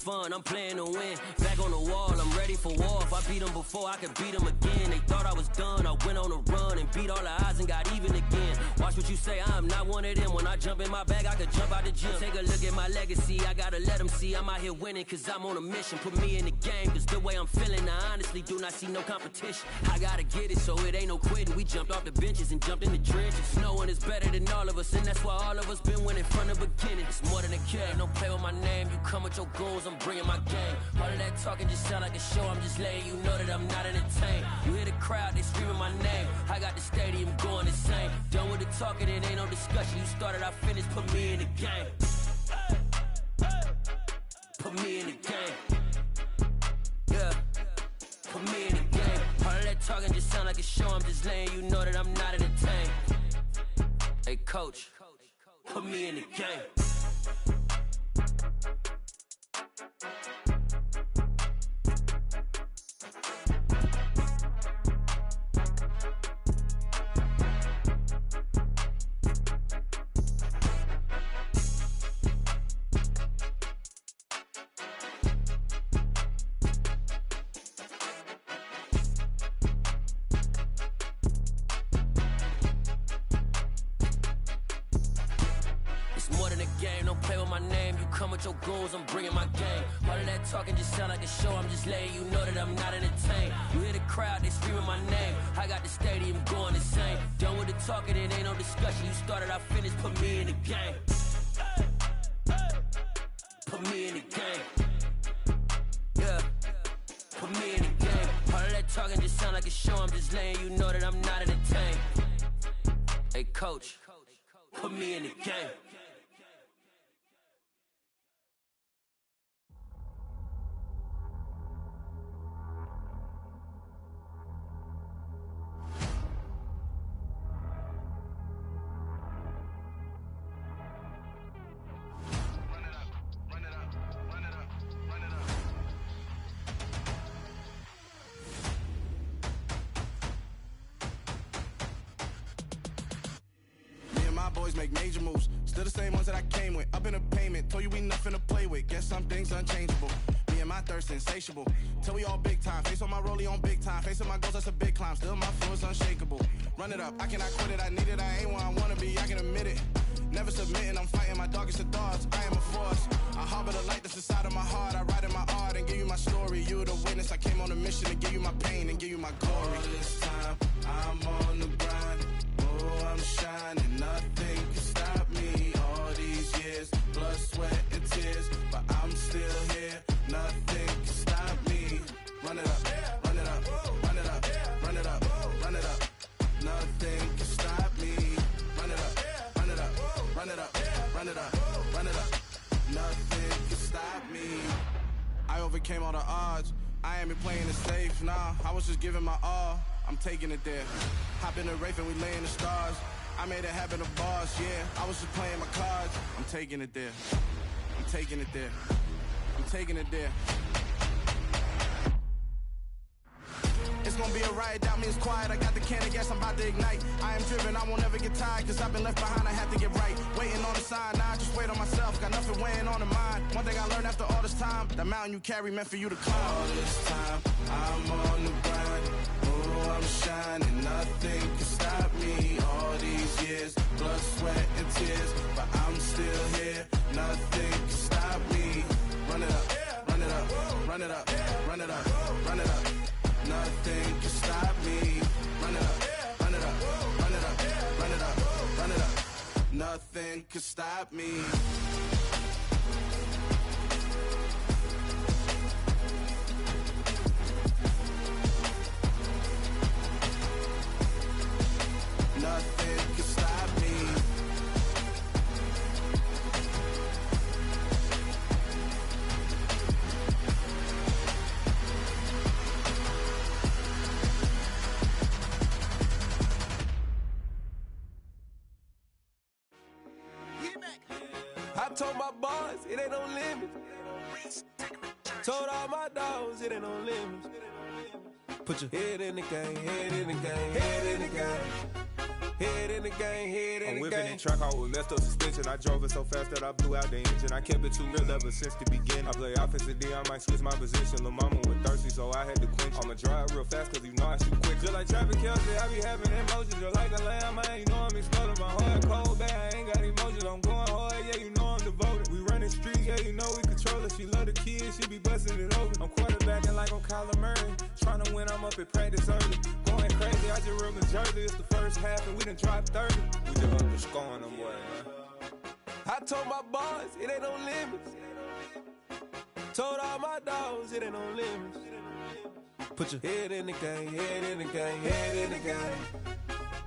I'm playing to win. Back on the wall, I'm ready for war. If I beat them before, I can beat them again. They thought I was done. I went on a run and beat all the odds and got even again. Watch what you say, I'm not one of them. When I jump in my bag, I could jump out the gym. Take a look at my legacy, I gotta let them see I'm out here winning, cause I'm on a mission. Put me in the game, cause the way I'm feeling, I honestly do not see no competition. I gotta get it, so it ain't no quitting. We jumped off the benches and jumped in the trenches. No one is better than all of us, and that's why all of us been winning from the beginning. It's more than a game, don't play with my name. You come with your goals, I'm bringing my game. All of that talking just sound like a show. I'm just letting you know that I'm not entertained. You hear the crowd, they screaming my name. I got the stadium going insane. Done with the talking, it ain't no discussion. You started, I finished, put me in the game. Put me in the game. Yeah. Put me in the game. All of that talking just sound like a show. I'm just letting you know that I'm not entertained. Hey, coach, put me in the game. Your goals, I'm bringing my game. All of that talking just sound like a show. I'm just letting you know that I'm not entertained. You hear the crowd, they screaming my name. I got the stadium going insane. Done with the talking, it ain't no discussion. You started, I finished, put me in the game. Put me in the game. Yeah. Put me in the game. All of that talking just sound like a show. I'm just letting you know that I'm not entertained. Hey, coach, put me in the game.
Boys make major moves, still the same ones that I came with. Up in a payment, told you we nothing to play with. Guess some things unchangeable. Me and my thirst insatiable. Till we all big time. Face on my rollie on big time. Facing my goals, that's a big climb. Still my flow is unshakable. Run it up, I cannot quit it. I need it, I ain't where I wanna be. I can admit it. Never submitting, I'm fighting my darkest of thoughts. I am a force. I harbor the light that's inside of my heart. I write in my art and give you my story. You the witness. I came on a mission to give you my pain and give you my glory. All this time, I'm on the grind. Oh, I'm shining. Nothing can stop me. All these years, blood, sweat, and tears. But I'm overcame all the odds. I ain't been playing it safe, nah. I was just giving my all. I'm taking it there. Hop in the Wraith and we lay in the stars. I made it happen to boss, yeah. I was just playing my cards. I'm taking it there. I'm taking it there. I'm taking it there. It's gonna be a riot, doubt me it's quiet. I got the can of gas, I'm about to ignite. I am driven, I won't ever get tired, cause I've been left behind, I have to get right. Waiting on the sign, now I just wait on myself. Got nothing weighing on the mind. One thing I learned after all this time, that mountain you carry meant for you to climb. All this time, I'm on the grind. Oh, I'm shining, nothing can stop me. All these years, blood, sweat, and tears, but I'm still here. Nothing can stop me. Run it up, run it up, run it up, run it up, run it up. Nothing can stop me. Run it up, run it up, run it up, run it up, run it up. Nothing can stop me. Nothing can stop me.
I told my boys, it ain't no limit. Told all my dogs, it ain't no limit. Put your head in the game, head in the game, head in the game. Head in the game, head in the game. I'm whipping in track, I was left up suspension. I drove it so fast that I blew out the engine. I kept it too real ever since the beginning. I play offensive D, I might switch my position. Lil' mama was thirsty, so I had to quench. I'ma drive real fast, cause you know I shoot quick. Just like Travis Kelce, I be having emotions. Just like a lamb, man, you know I'm exploding. My heart cold, bad, I ain't got emotions. I'm going hard, yeah, you know I'm devoted. We running streets, yeah, you know we control it. She love the kids, she be busting it open. I'm quarterbacking like I'm Kyler Murray. Trying to win, I'm up at practice early. Going crazy, I just rode the jersey. It's the first half, and we done dropped 30. We just up to scoring them, boy, man. I told my boys, it ain't no limits. Told all my dogs, it ain't no limits. Put your head in the game, head in the game, head in the game.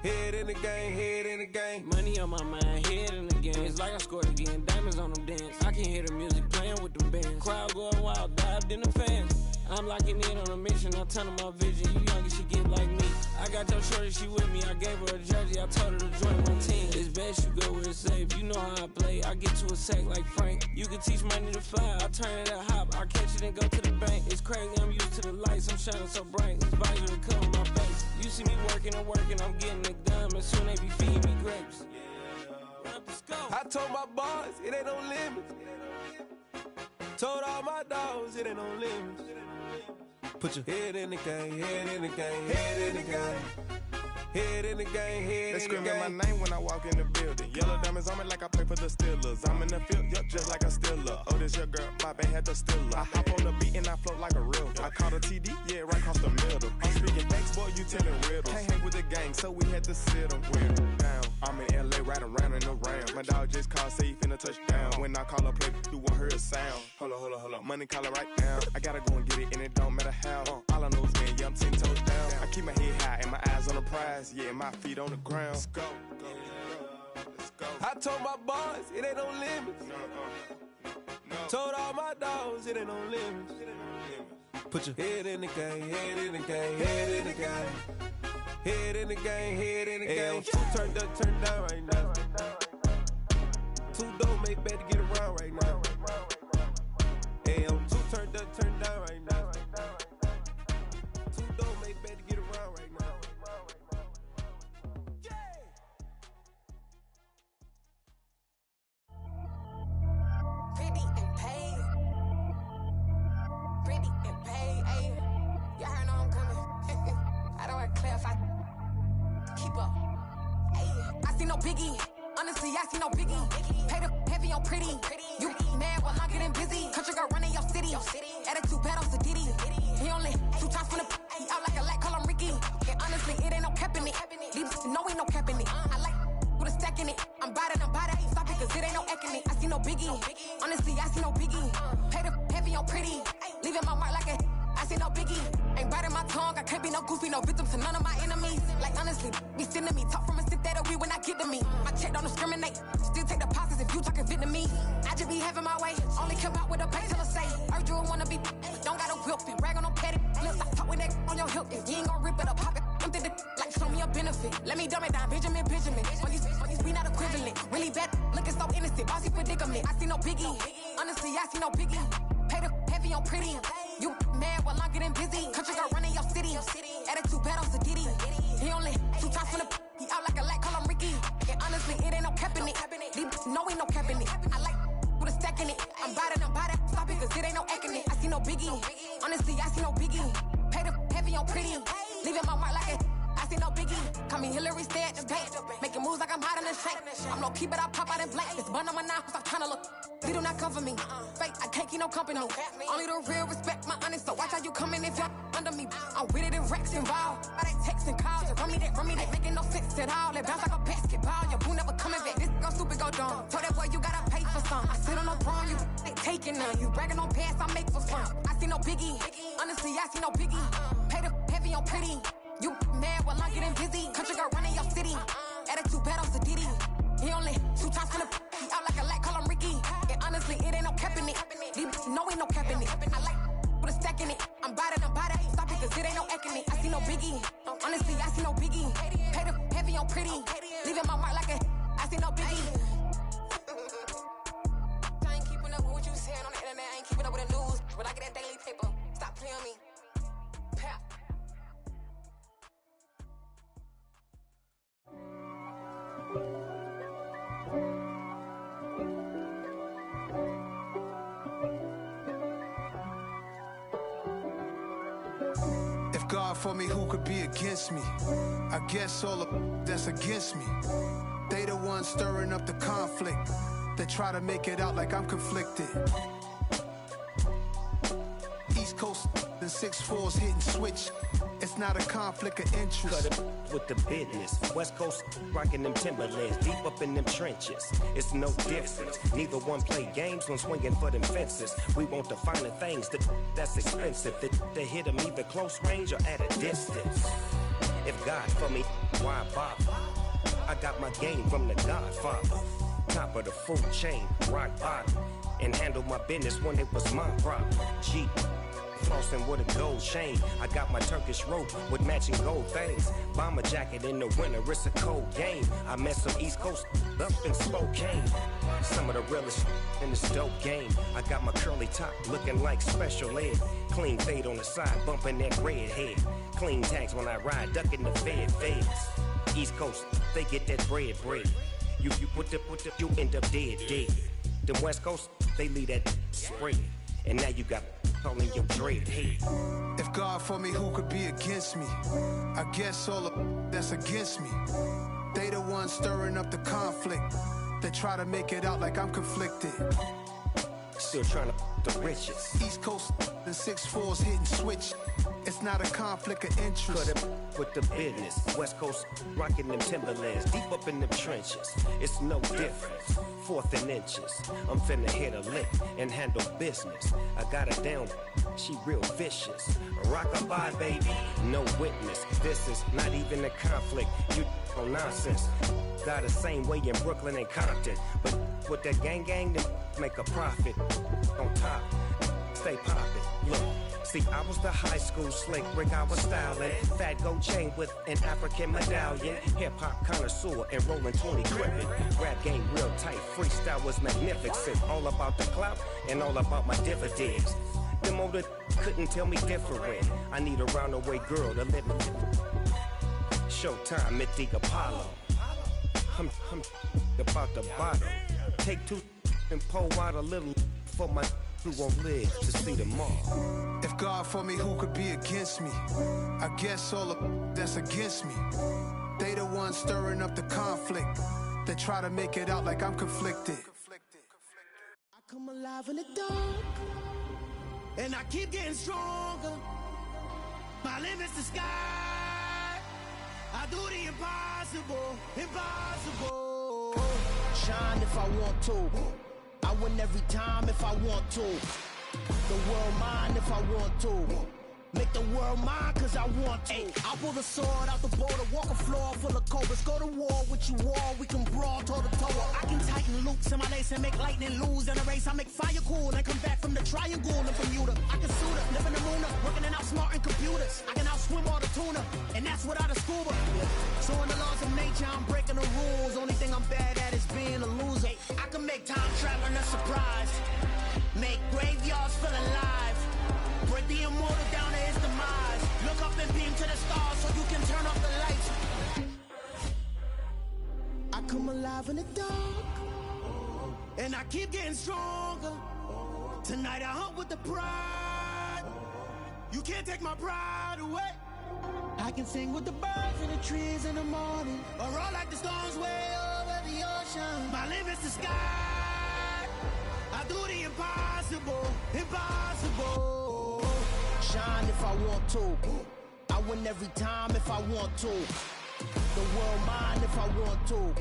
Head in the game, head in the game.
Money on my mind, head in the game. It's like I scored again, diamonds on them dance. I can hear the music playing with them bands. Crowd going wild, dived in the fans. I'm locking in on a mission, I tell her my vision. You young and she get like me. I got your shorty, she with me. I gave her a jersey, I told her to join my team. It's best you go where it's safe. You know how I play. I get to a sack like Frank. You can teach money to fly. I turn it a hop. I catch it and go to the bank. It's crazy, I'm used to the lights. I'm shining so bright. This visor to cover my face. You see me working and working. I'm getting it done. And soon they be feeding me grapes.
I told my boys, it ain't no limits. Told all my dogs, it ain't no limits. Put your head in the game, head in the game, head in the game. Head in the game, head
They
in the game.
screaming my name when I walk in the building. Yellow diamonds on me like I play for the Steelers. I'm in the field, yup, just like a Steeler. Oh, this your girl, my band had the Steeler. I hop on the beat and I float like a real. I caught a TD, yeah, right across the middle. I'm speaking thanks, boy, you telling riddles. Can't hang with the gang, so we had to sit them down. I'm in LA, riding around and around. My dog just called, say he finna touchdown. When I call a play, you won't hear a sound. Hold up, money call it right now. I gotta go and get it, and it don't matter how. All I know is win, yeah, I'm 10 toes down. I keep my head high and my eyes on the prize. Yeah, my feet on the ground. Let's go. Let's go.
I told my boys, it ain't no limits.
No.
Told all my dogs, it ain't no limits. Put your head in the game, head in the game, head in the game. Head in the game, head in the game. Two turned up, turned down right now. Two don't make bad to get around right now. Two turned up, turned down right now. Two don't make bad to get around right now.
Pretty and paid. Pretty and paid, ayy. Y'all heard I'm coming. I don't want to clarify. Keep up. Ayy. I see no biggie. Honestly, I see no biggie. Pay the heavy on pretty. You mad while I'm getting busy. Country girl running your city. Attitude bad on Sadiddy. He only 2 times from the out like a light, call him Ricky. And honestly, it ain't no cap in it. These know ain't no cap in it. I like with a stack in it. I'm bad, I ain't stop it cause it ain't no eck in it. I see no biggie. Honestly, I see no biggie. Pay the heavy on pretty. Leaving my mark like a I see no biggie. Ain't biting my tongue, I can't be no goofy, no victim to none of my enemies. Like honestly, be sending me talk from a stick that'll be when I get to me. My check don't discriminate, still take deposits if you talking Vietnamese. I just be having my way, only come out with a pay till I say. Heard you wanna be counterfeit. Let me dumb it down, Benjamin. For these, we not equivalent. Really bad, looking so innocent. Bossy predicament. I see no biggie. Honestly, I see no biggie. Pay the heavy on pretty. You mad while I'm getting busy. Country girl running your city. Attitude bad on Diddy. He only 2 times from the. He out like a light, call him Ricky. And honestly, it ain't no cap in it. No, ain't no cap in it. I like with a stack in it. I'm biting, stop it, cause it ain't no acting it. I see no biggie. Honestly, I see no biggie. Pay the heavy on pretty. Leaving my mark like it. I see no biggie. Call me Hillary, stay at the bank. Making moves like I'm hot in the shank. I'm low key, but I pop out in blank. This bun on my knife, I'm trying to look. They do not come for me. Fake, I can't keep no company. Only the real respect my honest. So watch how you coming if y'all under me. I'm with it and Rex involved. By they text and calls. Run me that, making no sense at all. They bounce like a basketball. Your boo never coming back. This go stupid, go dumb. Told that boy you gotta pay for some. I sit on the throne, you ain't taking none. You bragging on past, I make for fun. I see no biggie. Honestly, I see no biggie. Pay the heavy on pretty. You mad while I'm getting busy. Country girl running your city. Attitude bad on Diddy. He only 2 times from the. He out like a light, call him Ricky. And honestly, it ain't no cap in it. No, ain't no cap in it. I like with a stack in it. I'm biting, stop it, cause it ain't no acting it. I see no biggie. Honestly, I see no biggie. Pay the heavy on pretty. Leaving my mark like a. I see no biggie. I ain't keeping up with what you saying on the internet. I ain't keeping up with the news. But I get that daily paper. Stop playing me. Pap.
If God for me, who could be against me? I guess all of that's against me. They the ones stirring up the conflict. They try to make it out like I'm conflicted. East Coast and 6'4's hitting switch. It's not a conflict of interest.
Cut it with the business. West Coast rocking them Timberlands, deep up in them trenches. It's no difference. Neither one play games when swinging for them fences. We want the finer things that's expensive. That hit them either close range or at a distance. If God for me, why bother? I got my game from the Godfather. Top of the food chain, rock bottom. And handle my business when it was my problem. G. Flossing with a gold chain. I got my Turkish rope with matching gold things. Bomber jacket in the winter, it's a cold game. I met some East Coast up in Spokane. Some of the realest in this dope game. I got my curly top looking like special ed. Clean fade on the side, bumping that red head. Clean tags when I ride, ducking the feds. East Coast, they get that bread. You put the, you end up dead. The West Coast, they leave that spread. And now you got calling your dread head.
If God for me, who could be against me? I guess all of that's against me. They the ones stirring up the conflict. They try to make it out like I'm conflicted.
Still trying to the riches.
East Coast and 6'4's hitting switch. It's not a conflict of interest.
Cut it with the business. West Coast rocking them Timberlands, deep up in them trenches. It's no difference. 4th and inches. I'm finna hit a lick and handle business. I got her down, she real vicious. Rock-a-bye, baby, no witness. This is not even a conflict. You on nonsense. Got the same way in Brooklyn and Compton. But with that gang, then make a profit. On top, stay poppin'. Look. See, I was the high school slick Rick, I was styling. Fat gold chain with an African medallion. Hip-hop connoisseur and rolling 20 crippin'. Rap game real tight, freestyle was magnificent. All about the clout and all about my dividends. The motor couldn't tell me different. I need a roundaway girl to live in. Showtime, Mythic Apollo. I'm about the bottle. Take 2 and pour out a little for my who won't live to see tomorrow.
If God for me, who could be against me? I guess all of that's against me. They the ones stirring up the conflict. They try to make it out like I'm conflicted.
I come alive in the dark, and I keep getting stronger. My limit's the sky. I do the impossible. Shine if I want to. I win every time if I want to. The world mine if I want to. Make the world mine cause I want to. I pull the sword out the border, walk a floor full of cobras. Go to war with you all, we can brawl toe to toe. I can tighten loops in my lace and make lightning lose in a race. I make fire cool and come back from the triangle in Bermuda. I can suit up, live in the moon up, working and outsmarting computers. I can outswim all the tuna, and that's without a scuba. So in the laws of nature, I'm breaking the rules. Only thing I'm bad at is being a loser. I can make time traveling a surprise. Make graveyards feel alive. Break the immortal down to his demise. Look up and beam to the stars so you can turn off the lights. I come alive in the dark, and I keep getting stronger. Tonight I hunt with the pride. You can't take my pride away. I can sing with the birds and the trees in the morning, or roll like the storms way over the ocean. My limit's the sky. I do the impossible, impossible. Shine if I want to. I win every time if I want to. The world mine if I want to.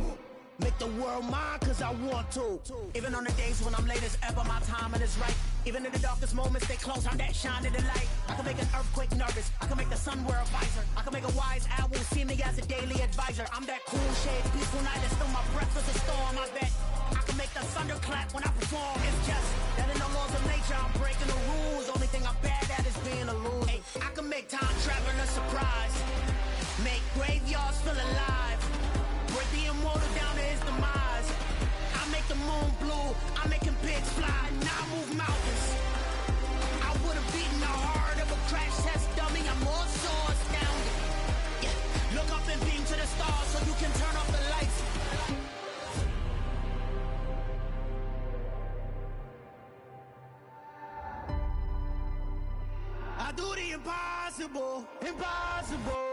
Make the world mine cause I want to. Even on the days when I'm late as ever, my timing is right. Even in the darkest moments, stay close, I'm that shine in the light. I can make an earthquake nervous, I can make the sun wear a visor. I can make a wise owl see me as a daily advisor. I'm that cool shade, peaceful night, and still my breath is a storm, I bet. I can make the thunder clap when I perform. It's just that in the laws of nature, I'm breaking the rules. Only thing I'm bad at is being a loser. Hey, I can make time traveling a surprise. Make graveyards feel alive. Break the immortal down to his demise. I make the moon blue, I'm making pigs fly. Now I move mountains. I would've beaten the heart of a crash test dummy. I'm more so astounded. Yeah. Look up and beam to the stars so you can turn off the lights. I do the impossible, impossible.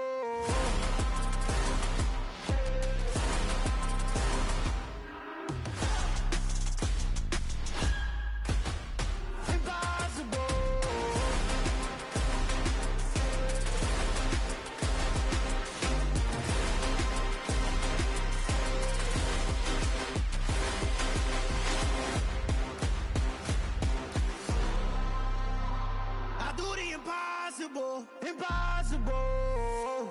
Impossible, impossible.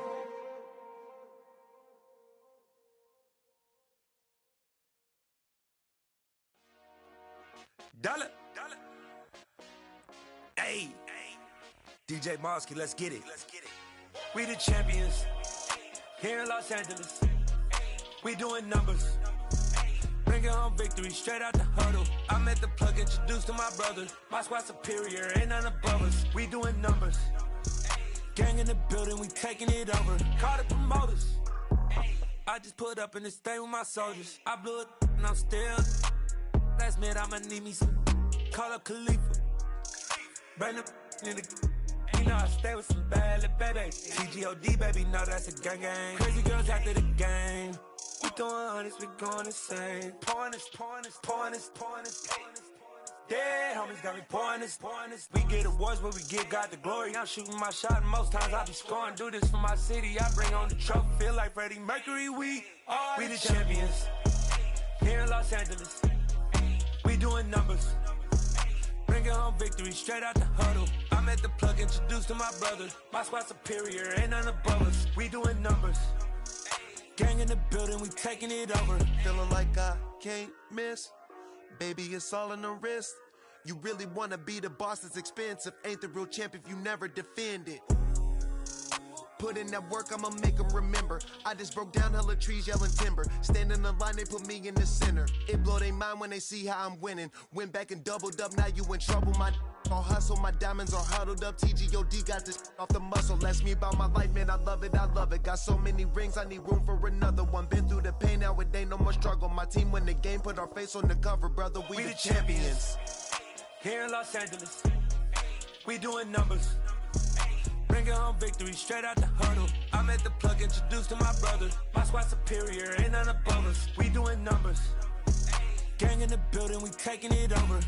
Dollar. Hey, DJ Mosky, let's get it. We the champions here in Los Angeles. We doing numbers. Bringing home victory straight out the huddle. I'm at the plug, introduced to my brother. My squad superior, ain't none above us. We doing numbers. Gang in the building, we taking it over. Call the promoters. I just put up in this thing with my soldiers. I blew it and I'm still. Last minute I'ma need me some. Call up Khalifa. Bring the in the. You know I stay with some bad little baby. TGOD baby, know that's a gang gang. Crazy girls after the game. We doing honest, we going insane. Pouring this. Dead homies got me pouring this. We get awards, but we get God the glory. I'm shooting my shot, and most times I be scoring. Do this for my city, I bring on the trophy. Feel like Freddie Mercury, we the champions here in Los Angeles. We doing numbers. Bringing home victory straight out the huddle. I'm at the plug, introduced to my brother. My squad superior, ain't none above us. We doing numbers. Gang in the building, we taking it over.
Feeling like I can't miss. Baby, it's all in the wrist. You really wanna be the boss, it's expensive. Ain't the real champ if you never defend it. Put in that work, I'ma make them remember. I just broke down hella trees, yelling timber. Stand in the line, they put me in the center. It blow they mind when they see how I'm winning. Went back and doubled up, now you in trouble. My all hustle, my diamonds are huddled up. TGOD got this off the muscle. Ask me about my life, man, I love it. Got so many rings, I need room for another one. Been through the pain, now it ain't no more struggle. My team win the game, put our face on the cover, brother. We the champions.
Here in Los Angeles, we doing numbers. Bringing home victory straight out the huddle. I'm at the plug, introduced to my brother. My squad superior, ain't none above us. We doing numbers. Gang in the building, we taking it over.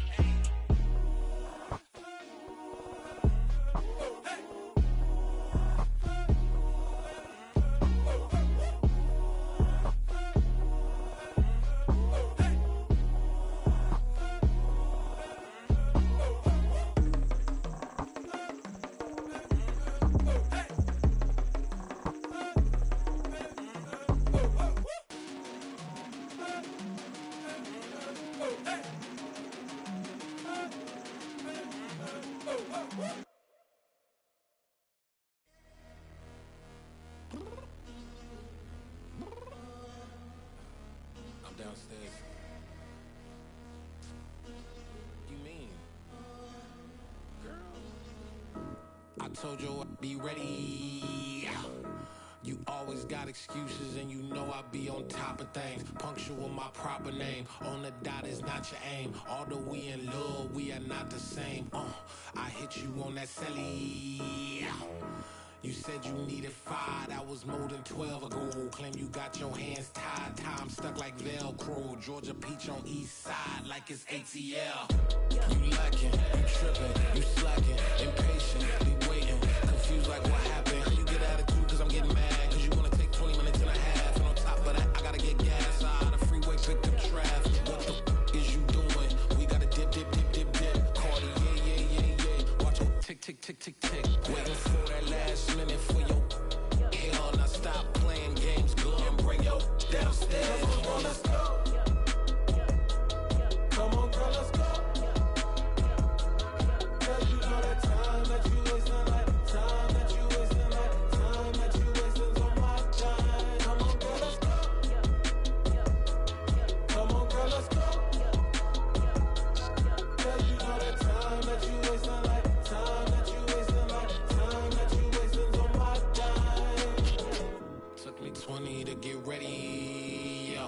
told you I'd be ready. You always got excuses and you know I be on top of things. Punctual my proper name. On the dot is not your aim. Although we in love, we are not the same. I hit you on that celly. You said you needed 5, that was more than 12 ago. Claim you got your hands tied, time stuck like Velcro. Georgia Peach on east side like it's ATL. You lacking, you tripping, you slacking, impatient, be waiting, confused like what happened. You get attitude cause I'm getting mad, cause you wanna take 20 minutes and a half. And on top of that, I gotta get gas out of the freeway, picked up traffic. What the f is you doing? We gotta dip, dip, dip, dip, dip. Cardi, yeah. Watch your tick, tick, tick, tick, tick. Waiting for that last minute for your hell. Now stop playing games, go and bring your downstairs. Come on, let's go. Come on, girl, let's go. Cause you know that time that you wasting, like time that you wasting, like time that you wasting's on my time. Come on, girl, let's go. Come on, girl, let's go. Cause you know that time that you wasting, like time that you wasting, like time that you wasting's on my time. Took me 20 to get ready, yo.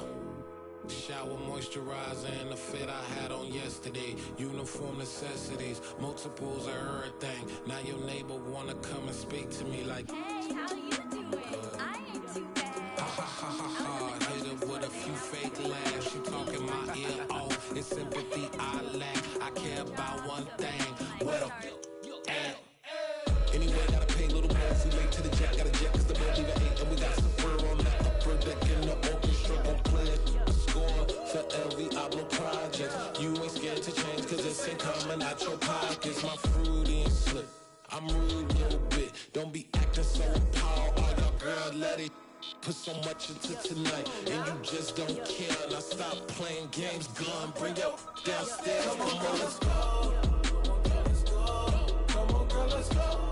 Shower moisturizer and the fit I had on yesterday. Uniform necessities, multiples of everything. Now your neighbor wanna come and speak to me like, hey, how you doing? I ain't too bad. Ha ha ha ha ha. Hit her with a few fake laughs. She talking my ear off. It's sympathy I lack. I care about one thing. What up? Anyway, gotta pay a little more. We late to the jet, got a jet cause the boat leave at 8. And we got some fur on the upper deck in the orchestra. Gon' play it. Score for LV Ablo projects. You ain't scared to change cause it's ain't coming out your pockets. My fruity and slip. I'm rude a little bit. Don't be acting so appalled. All y'all girl let it put so much into tonight. And you just don't care. Now stop playing games. Gun, bring your downstairs. Come on, girl, let's go. Come on, girl, let's go.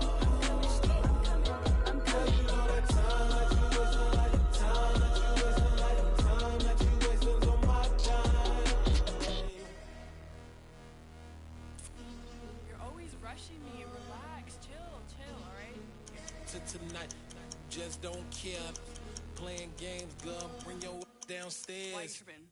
Tonight, just don't care. Playing games, girl, bring your downstairs.
Why you tripping?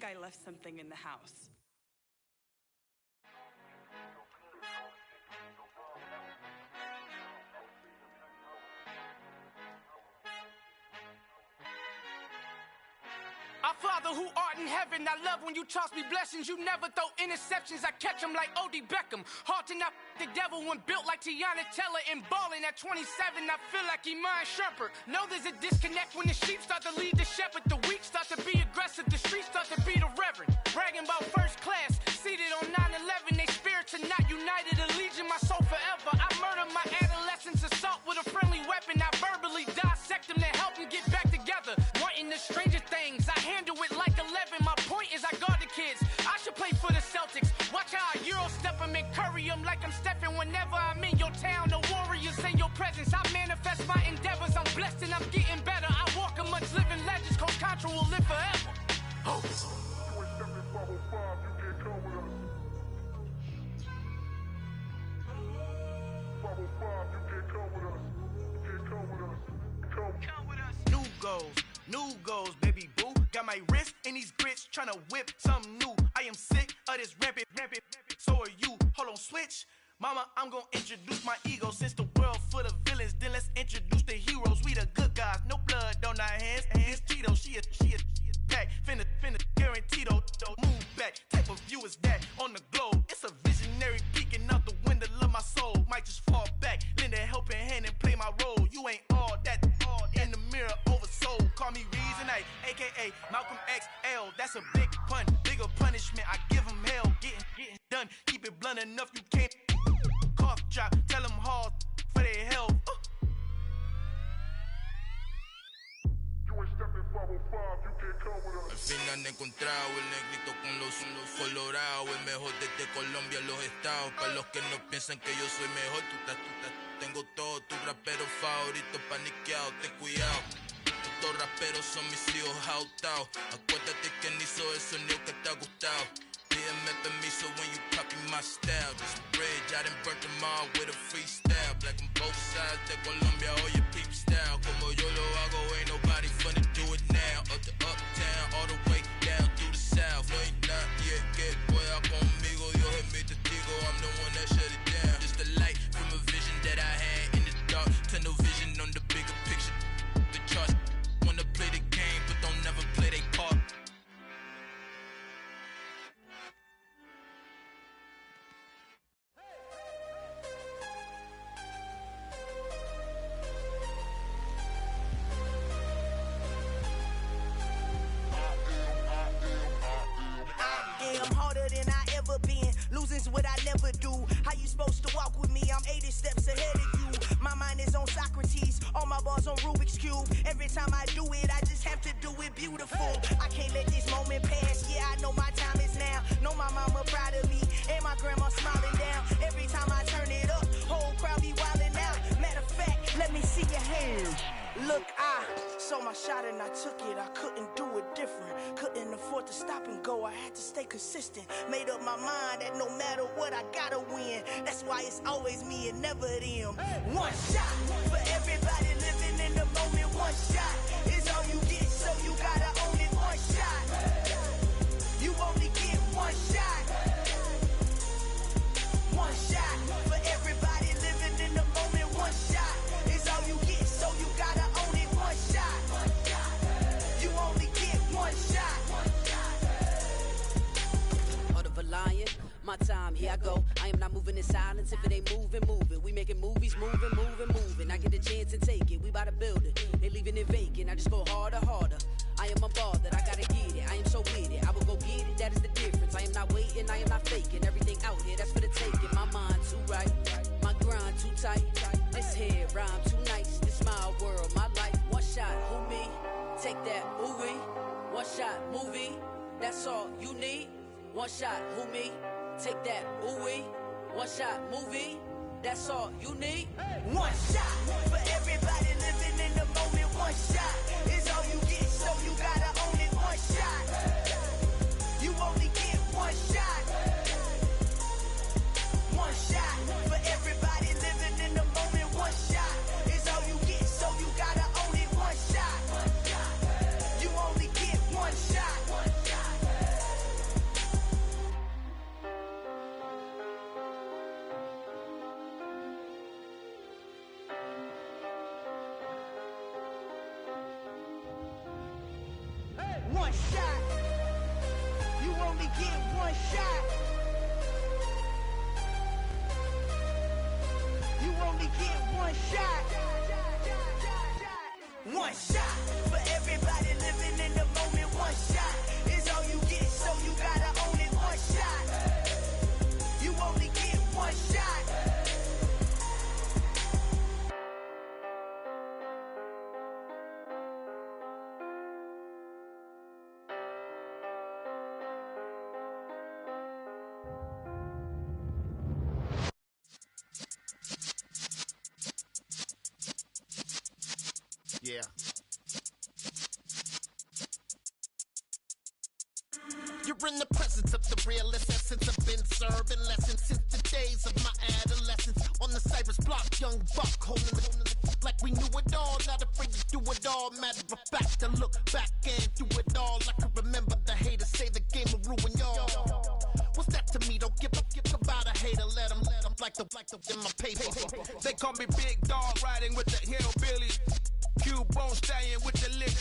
I left something in the house.
Our Father who art in heaven, I love when you toss me blessings. You never throw interceptions, I catch them like O.D. Beckham. Hard to not the devil when built like Tiana Teller and balling at 27. I feel like Iman Shumpert. Know there's a disconnect when the sheep start to lead the shepherd. The weak start to be aggressive, the streets start to be the reverend. Bragging about first class, seated on 9/11. They spirits are not united, a legion, my soul forever. I murder my adolescence, assault with a friendly weapon. I verbally dissect them to help them get back together. Wanting the stranger things, I handle it like 11. My point is I guard the kids. I should play for the Celtics. Watch how I Euro step them and curry them like I'm stepping. Whenever I'm in your town, the warriors in your presence. I manifest my endeavors. I'm blessed and I'm getting better. I walk amongst living legends. Coach Contra will live forever. Oh.
New goals, baby boo. Got my wrist in these grits, tryna whip something new. I am sick of this rampant. So are you. Hold on, switch. Mama, I'm gonna introduce my ego. Since the world full of villains, then let's introduce the heroes. We the good guys, no blood on our hands. It's Tito, she a pack. Finna guaranteed, move back. Type of view is that on the globe? It's a visionary peeking out the window of my soul. Might just fall back, lend a helping hand and play my role. You ain't all that in the mirror oversold. Call me Reasonite, aka Malcolm XL. That's a big pun, bigger punishment. I give him hell, getting done. Keep it blunt enough, you can't cough drop. Tell them hard for their health. You ain't stepping
Al final he encontrado el negrito con los colorados, el mejor desde Colombia, los estados. Para los que no piensan que yo soy mejor, tengo todos tus raperos favoritos paniqueados, ten cuidado. Estos raperos son mis hijos jautados. Acuérdate que ni hizo el sonido que te ha gustado. Pídeme permiso when you copy my style. This bridge, I done burnt them all with a freestyle. Black on both sides de Colombia, oye peep style. Como yo lo hago, ain't nobody finna do it now. Up to uptown, all the way down through the south. No hay nadie que pueda conmigo, Dios es mi testigo. I'm the one that shut it down. Just a light from a vision that I had in the dark. Tunnel vision on the bigger picture. The charts wanna play the game, but don't never play their part.
Losing's what I never do. How you supposed to walk with me? I'm 80 steps ahead of you. My mind is on Socrates, all my bars on Rubik's Cube. Every time I do it, I just have to do it beautiful. I can't let this moment pass. Yeah, I know my time is now. Know my mama proud of me, and my grandma smiling down. Every time I turn it up, whole crowd be wildin' out. Matter of fact, let me see your hands. Look, I saw my shot and I took it. I couldn't do it different. Couldn't afford to stop and go. I had to stay consistent. Made up my mind that no matter what, I gotta win. That's why it's always me and never them. One shot for everybody living in the moment. One shot is all you get, so you gotta own it. One shot. You only get one shot. One shot for everybody living in the moment. One shot is all you get, so you gotta own it. One shot. You only get one shot.
Heart of a lion, my time, here I go. I am not moving in silence. If it ain't moving, moving. We making movies, moving, moving, moving. I get a chance and take it. We bout to build it. They leaving it vacant. I just go harder, harder. I am unbothered. I gotta get it. I am so with it. I will go get it. That is the difference. I am not waiting. I am not faking. Everything out here, that's for the taking. My mind too right. My grind too tight. This head rhyme too nice. This my world, my life. One shot, who me? Take that, ooh-wee. One shot, movie. That's all you need. One shot, who me? Take that, ooh-wee. One shot, movie. That's all you need.
One shot for everybody living in the moment. One shot is all you get, so you gotta own it. One shot. You only get one shot. One shot for everybody living in the moment. One shot is all you get, so you gotta own it. One shot. You only get one shot. One shot. You only get one shot. You only get one shot. One shot for everybody living in the moment. One shot is all you get, so you gotta own it. One shot. You only get one shot.
Yeah. You're in the presence of the realest essence. I've been serving lessons since the days of my adolescence. On the Cypress block, young buck holding it like we knew it all. Not afraid to do it all. Matter of fact, to look back and do it all. I can remember the haters say the game will ruin y'all. What's that to me? Don't give about a hater. Let them like the in my paper.
They call me Big Dog, riding with the hillbillies. Qb1 staying with the lick.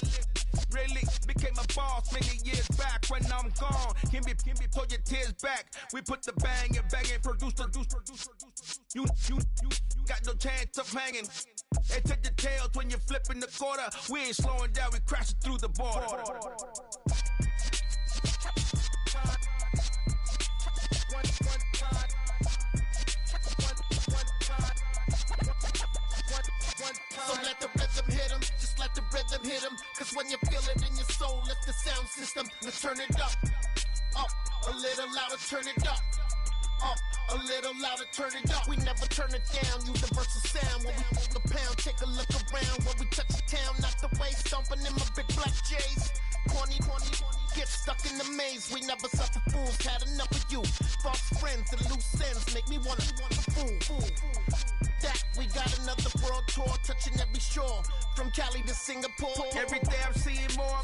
Really became a boss many years back. When I'm gone, can be pull your tears back. We put the bang and produce. You got no chance of hanging. They take the tails when you're flipping the quarter. We ain't slowing down, we crashing through the border.
So let the rhythm hit 'em, just let the rhythm
rhythm hit 'em, cause when you feel it in your soul, lift the sound system. Let's turn it up, a little louder, turn it up. A little louder, turn it up. We never turn it down, universal sound. When we pull the pound, take a look around. When we touch the town, knock the way, stomping in my big black J's. Corny, get stuck in the maze. We never suffer fools, had enough of you. False friends and loose ends make me wanna fool. That we got another world tour, touching every shore, from Cali to Singapore.
Every day I'm seeing more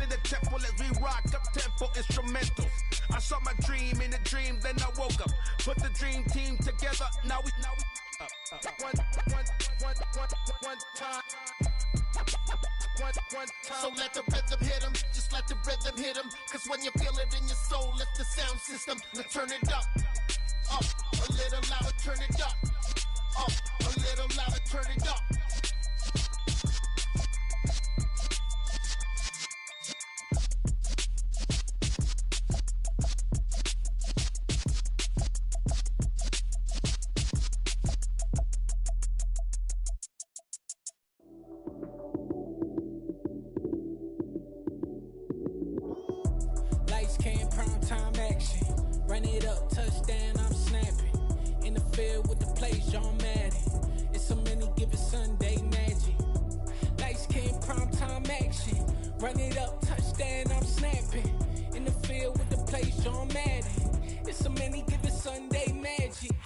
in the temple as we rock up tempo instrumentals. I saw my dream in a dream, then I woke up. Put the dream team together. Now we one time.
So let the rhythm hit 'em, just let the rhythm hit 'em. Cause when you feel it in your soul, lift the sound system. Let's turn it up, a little louder, turn it up, a little louder, turn it up.
Run it up, touchdown, I'm snapping. In the field with the plays, John Madden. It's so many given Sunday magic. Lights came prime time action. Run it up, touchdown, I'm snapping. In the field with the plays, John Madden. It's so many given Sunday magic.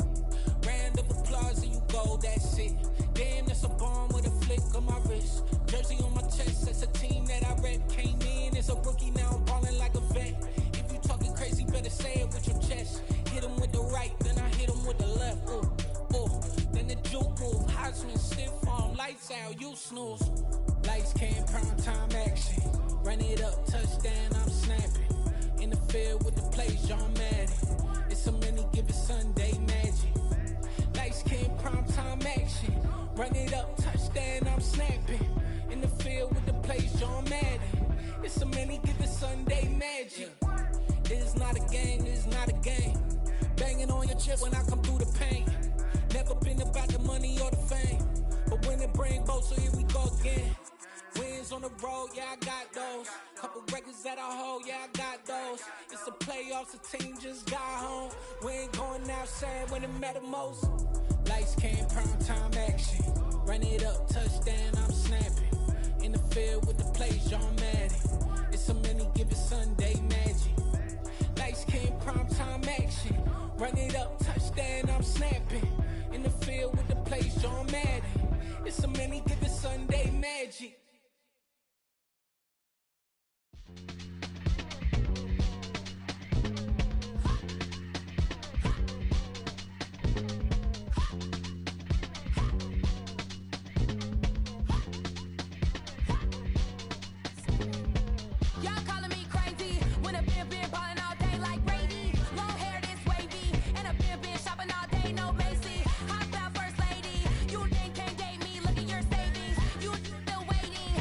Round of applause and you go, that's it. Damn, that's a bomb with a flick on my wrist. Jersey on my chest, that's a team that I rep. Came in as a rookie, now I'm balling like a vet. Talking crazy, better say it with your chest. Hit him with the right, then I hit him with the left. Then the juke move, Heisman stiff arm, lights out, you snooze. Lights came, prime time action. Run it up, touchdown, I'm snapping. In the field with the plays, John Madden. It's so many given Sunday magic. Lights came, prime time action. Run it up, touchdown, I'm snapping. In the field with the plays, John Madden. It's so many given Sunday magic. It's not a game, it's not a game. Banging on your chest when I come through the pain. Never been about the money or the fame, but when it bring both, so here we go again. Wins on the road, yeah, I got those. Couple records that I hold, yeah, I got those. It's the playoffs, the team just got home. We ain't going outside when it matter most. Lights came, prime time action. Run it up, touchdown, I'm snapping. In the field with the plays, John Madden. It's so many given Sunday magic. Lights came, prime time action. Run it up, touchdown, I'm snapping. In the field with the plays, John Madden. It's so many given Sunday magic.
Waiting.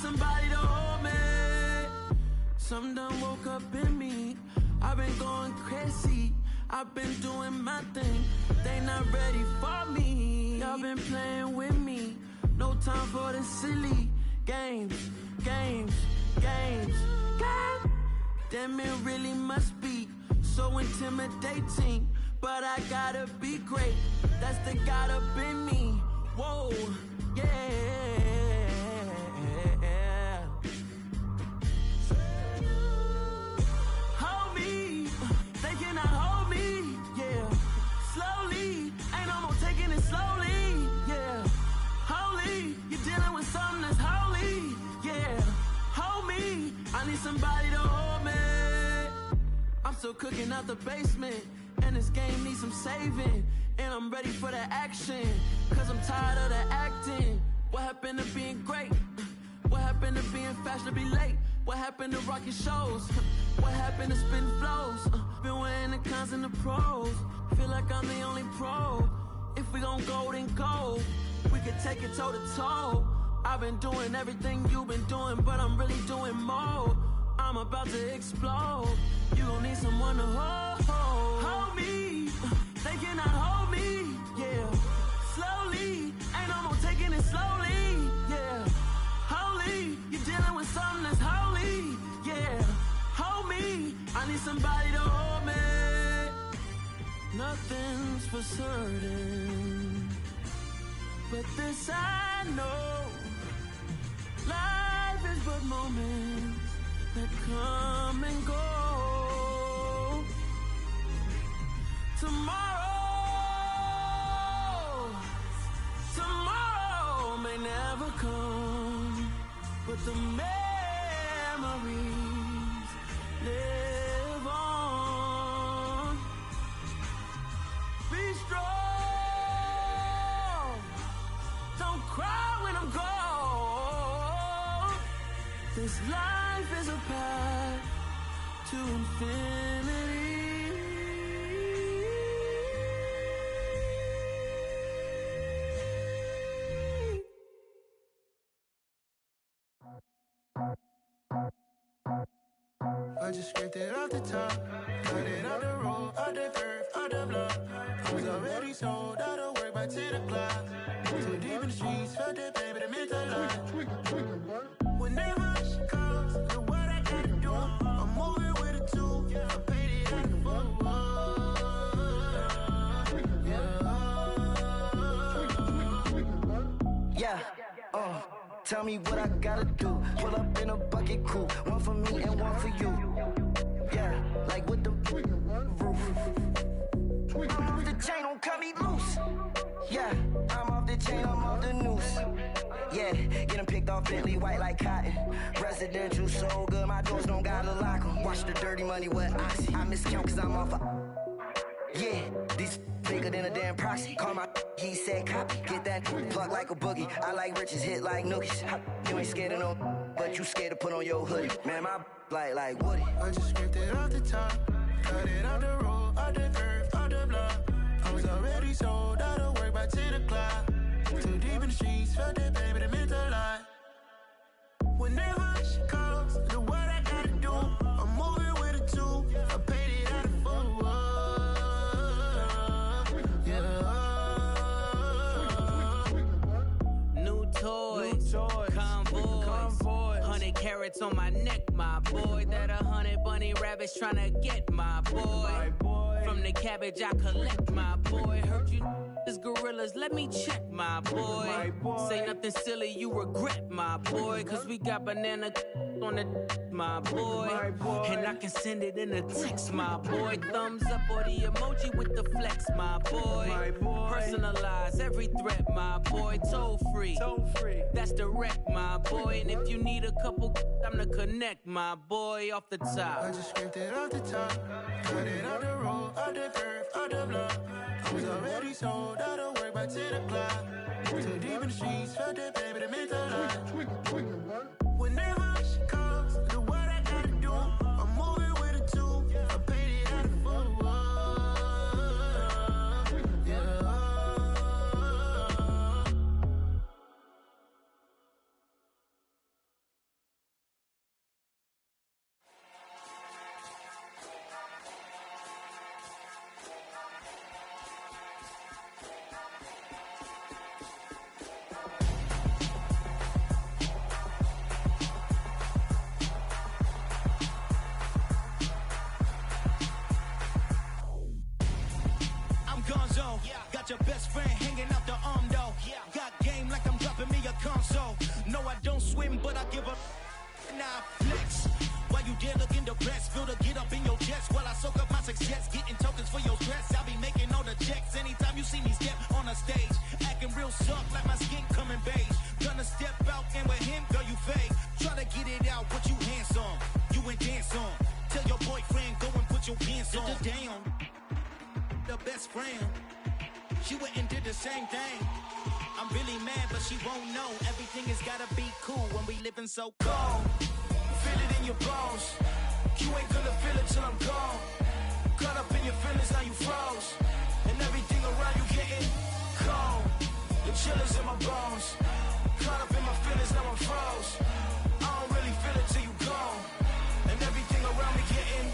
somebody to hold me. Something done woke up in me. I've been going crazy. I've been doing my thing. They not ready for me. Y'all been playing with me. No time for the silly games. Damn, it really must be so intimidating. But I gotta be great. That's the God up in me. Whoa, yeah. Hold me, they cannot hold me, yeah. Slowly, ain't no more taking it slowly, yeah. Holy, you're dealing with something that's holy, yeah. Hold me, I need somebody to hold me. I'm still cooking out the basement, and this game needs some saving. And I'm ready for the action, cause I'm tired of the acting. What happened to being great? What happened to being fashionably late? What happened to rocking shows? What happened to spitting flows? Been weighing the cons and the pros. Feel like I'm the only pro. If we gon' go, then go. We could take it toe to toe. I've been doing everything you've been doing, but I'm really doing more. I'm about to explode. You gon' need someone to hold me. They cannot hold me, yeah. Slowly, ain't no more taking it slowly, yeah. Holy, you're dealing with something that's holy, yeah. Hold me, I need somebody to hold me. Nothing's for certain, but this I know. Life is but moments that come and go. Tomorrow may never come, but the memories live on. Be strong, don't cry when I'm gone. This life is a path to infinity.
I just scraped it off the top, cut it off the road, off the curve, off the block. I was already sold out of work by 10 o'clock. Too deep in the streets, felt that pain, but it meant a lot. Whenever she calls, look what I gotta do. I'm moving with a two, I paid it out of full.
Yeah, tell me what I gotta do. Pull up in a bucket crew, one for me and one for you. Yeah, like with the roof. I'm off the chain, don't cut me loose. Yeah, I'm off the chain, I'm off the noose. Yeah, getting picked off Bentley white like cotton. Residential so good, my doors don't gotta lock 'em. Watch the dirty money with Oxy. I miscount cause I'm off a... Yeah, these bigger than a damn proxy. Call my he said copy. Get that plug like a boogie. I like riches, hit like nookies. You ain't scared of no, but you scared to put on your hoodie. Man, my like Woody.
I just scraped it off the top, cut it off the road, off the curve, off the block. I was already sold out of work by 10 o'clock. Too deep in the streets, felt that pain, but it meant a lot. Whenever she calls, look what I gotta do. I'm moving with a two, I paid it out of full.
Toys, convoys, 100 carats on my neck, my boy. That 100 bunny rabbits tryna get my boy. From the cabbage I collect, my boy. Heard you is gorillas, let me check, my boy. Say nothing silly, you regret, my boy. Cause we got banana on the my boy. And I can send it in a text, my boy. Thumbs up or the emoji with the flex, my boy. Personalize every threat, my boy. Toll free. That's direct, my boy. And if you need a couple, I'm to connect, my boy, off the top.
I just scraped it off the top, cut it off the road, off the curve, off the block. I was already sold out of work by 10 o'clock. Too deep in the streets, felt that pain, but it meant a lot. Whenever she calls, look what I gotta do. I'm moving with a two, I paid it out of full.
best friend hanging out the arm though. Got game like I'm dropping me a console. No, I don't swim, but I give a nah flex. While you there looking depressed, feel to get up in your chest while I soak up my success, getting tokens for your stress. I'll be making all the checks anytime you see me step on a stage, acting real soft like my skin coming beige. Gonna step out and with him, girl, you fade. Try to get it out, but you handsome, you ain't dance on. Tell your boyfriend go and put your pants on. Down, the best friend, she went and did the same thing. I'm really mad, but she won't know. Everything has gotta be cool when we living so cold. Feel it in your bones. You ain't gonna feel it till I'm gone. Caught up in your feelings, now you froze. And everything around you getting cold. The chill is in my bones. Caught up in my feelings, now I'm froze. I don't really feel it till you gone. And everything around me getting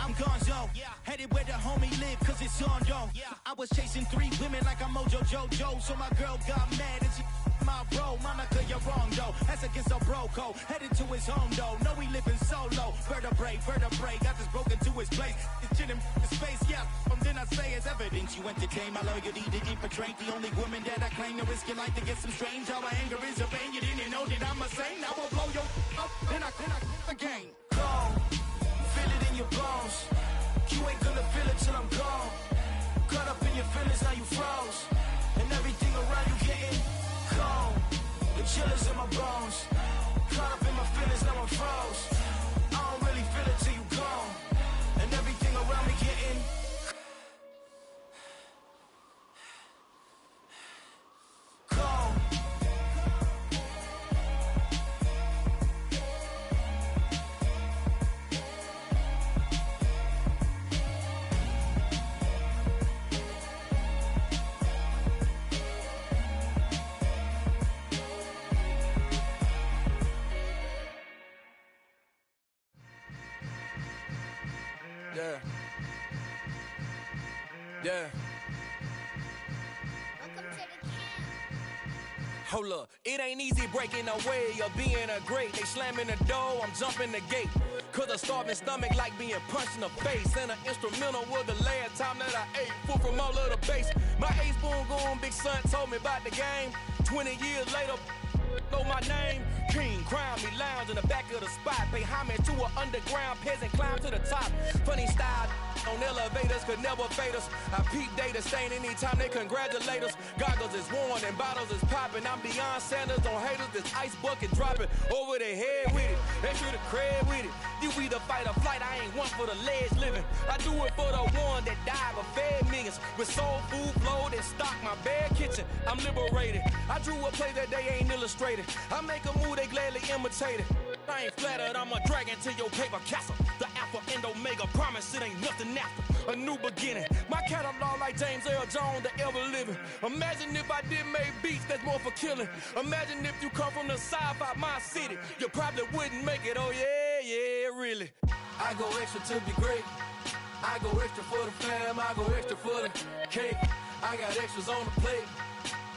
I'm gonzo, headed where the homie live, cause it's on though. I was chasing 3 women like I'm Mojo Jojo, so my girl got mad and she my bro. Monica, you're wrong though, that's against our bro code. Headed to his home though, know we living solo. Vertebrae, got this broken to his place. It's in his face, then I say it's evidence you entertain my loyalty to infiltrate. The only woman that I claim to risk your life to get some strange. All my anger is a pain, you didn't know that I'm a saint. Now I'll blow your up, then I again. Go. Feel it in your bones. You ain't gonna feel it till I'm gone. Caught up in your feelings, now you froze. And everything around you getting cold. The chill is in my bones. Caught up in my feelings, now I'm froze. I don't really feel it till you gone. And everything around me getting cold.
Yeah. Hold up, it ain't easy breaking away or being a great. They slamming the door, I'm jumping the gate. Cause a starving stomach like being punched in the face. And an instrumental was the last time that I ate food from all of the bass. My ace boom goon big son told me about the game. 20 years later, know my name. King, crown me, lounge in the back of the spot. Pay homage to an underground peasant, climb to the top. Funny style on elevators could never fade us. I peep data stain anytime they congratulate us. Goggles is worn and bottles is popping. I'm beyond Sanders on haters, this ice bucket dropping over their head with it. They should have cred with it. You either fight or flight, I ain't one for the ledge living. I do it for the one that died but fed millions. With soul food flowed and stocked my bad kitchen. I'm liberated. I drew a play that they ain't illustrated. I make a move, they gladly imitate it. I ain't flattered, I'm a dragon to your paper castle. The Alpha and Omega, promise it ain't nothing after. A new beginning. My catalog like James Earl Jones, the ever living. Imagine if I did make beats that's more for killing. Imagine if you come from the sci-fi my city. You probably wouldn't make it, oh yeah, really.
I go extra to be great. I go extra for the fam, I go extra for the cake. I got extras on the plate.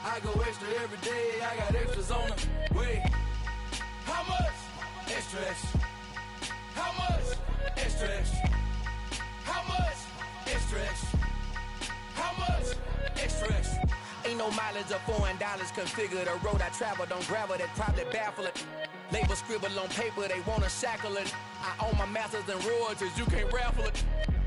I go extra every day, I got extras on the way. How much? Extra, extra. How much? Extra, extra. How much? Extra, extra. How much? Extra, extra.
Ain't no mileage of $4 configure the road I travel. Don't gravel that probably baffle it. Label scribble on paper, they wanna shackle it. I own my masters and royalties, you can't raffle it.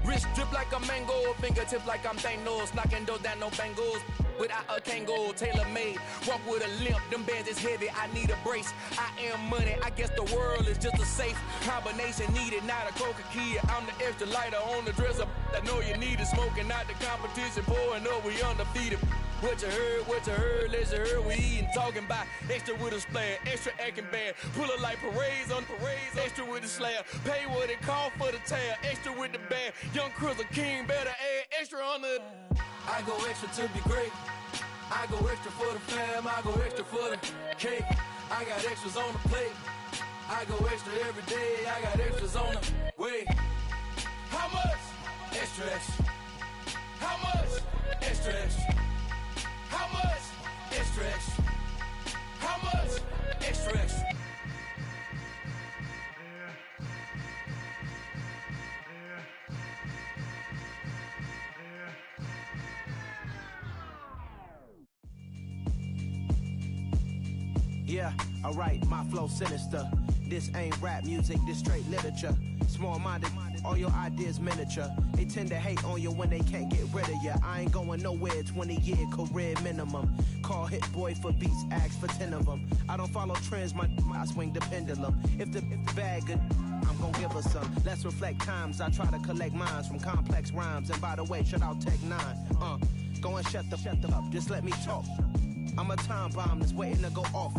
Wrist drip like a mango, fingertip like I'm Thanos. Knocking those down, no bangles. Without a Kango, tailor-made. Walk with a limp, them bands is heavy, I need a brace. I am money, I guess the world is just a safe combination needed, not a coca key. I'm the extra lighter on the dresser. I know you need it, smoking out the competition, pouring up, we undefeated. What you heard, let's hear we eatin', talking about extra with a splash, extra acting bad, pull it like parades on parades, extra with the slab, pay what it cost for the tab, extra with the band, young Chris a king, better add extra on the.
I go extra to be great. I go extra for the fam, I go extra for the cake. I got extras on the plate. I go extra every day, I got extras on the way. How much? Extra, extra. How much? Extra, extra. How much? Extra, extra. How much? Extra, extra.
Yeah, alright, my flow sinister. This ain't rap music, this straight literature. Small-minded, all your ideas miniature. They tend to hate on you when they can't get rid of you. I ain't going nowhere, 20-year career minimum. Call Hit Boy for beats, ask for 10 of them. I don't follow trends, I swing the pendulum. If the bag good, I'm gon' give her some. Let's reflect times, I try to collect minds from complex rhymes. And by the way, shout out Tech 9. Go and shut the up, just let me talk. I'm a time bomb that's waiting to go off.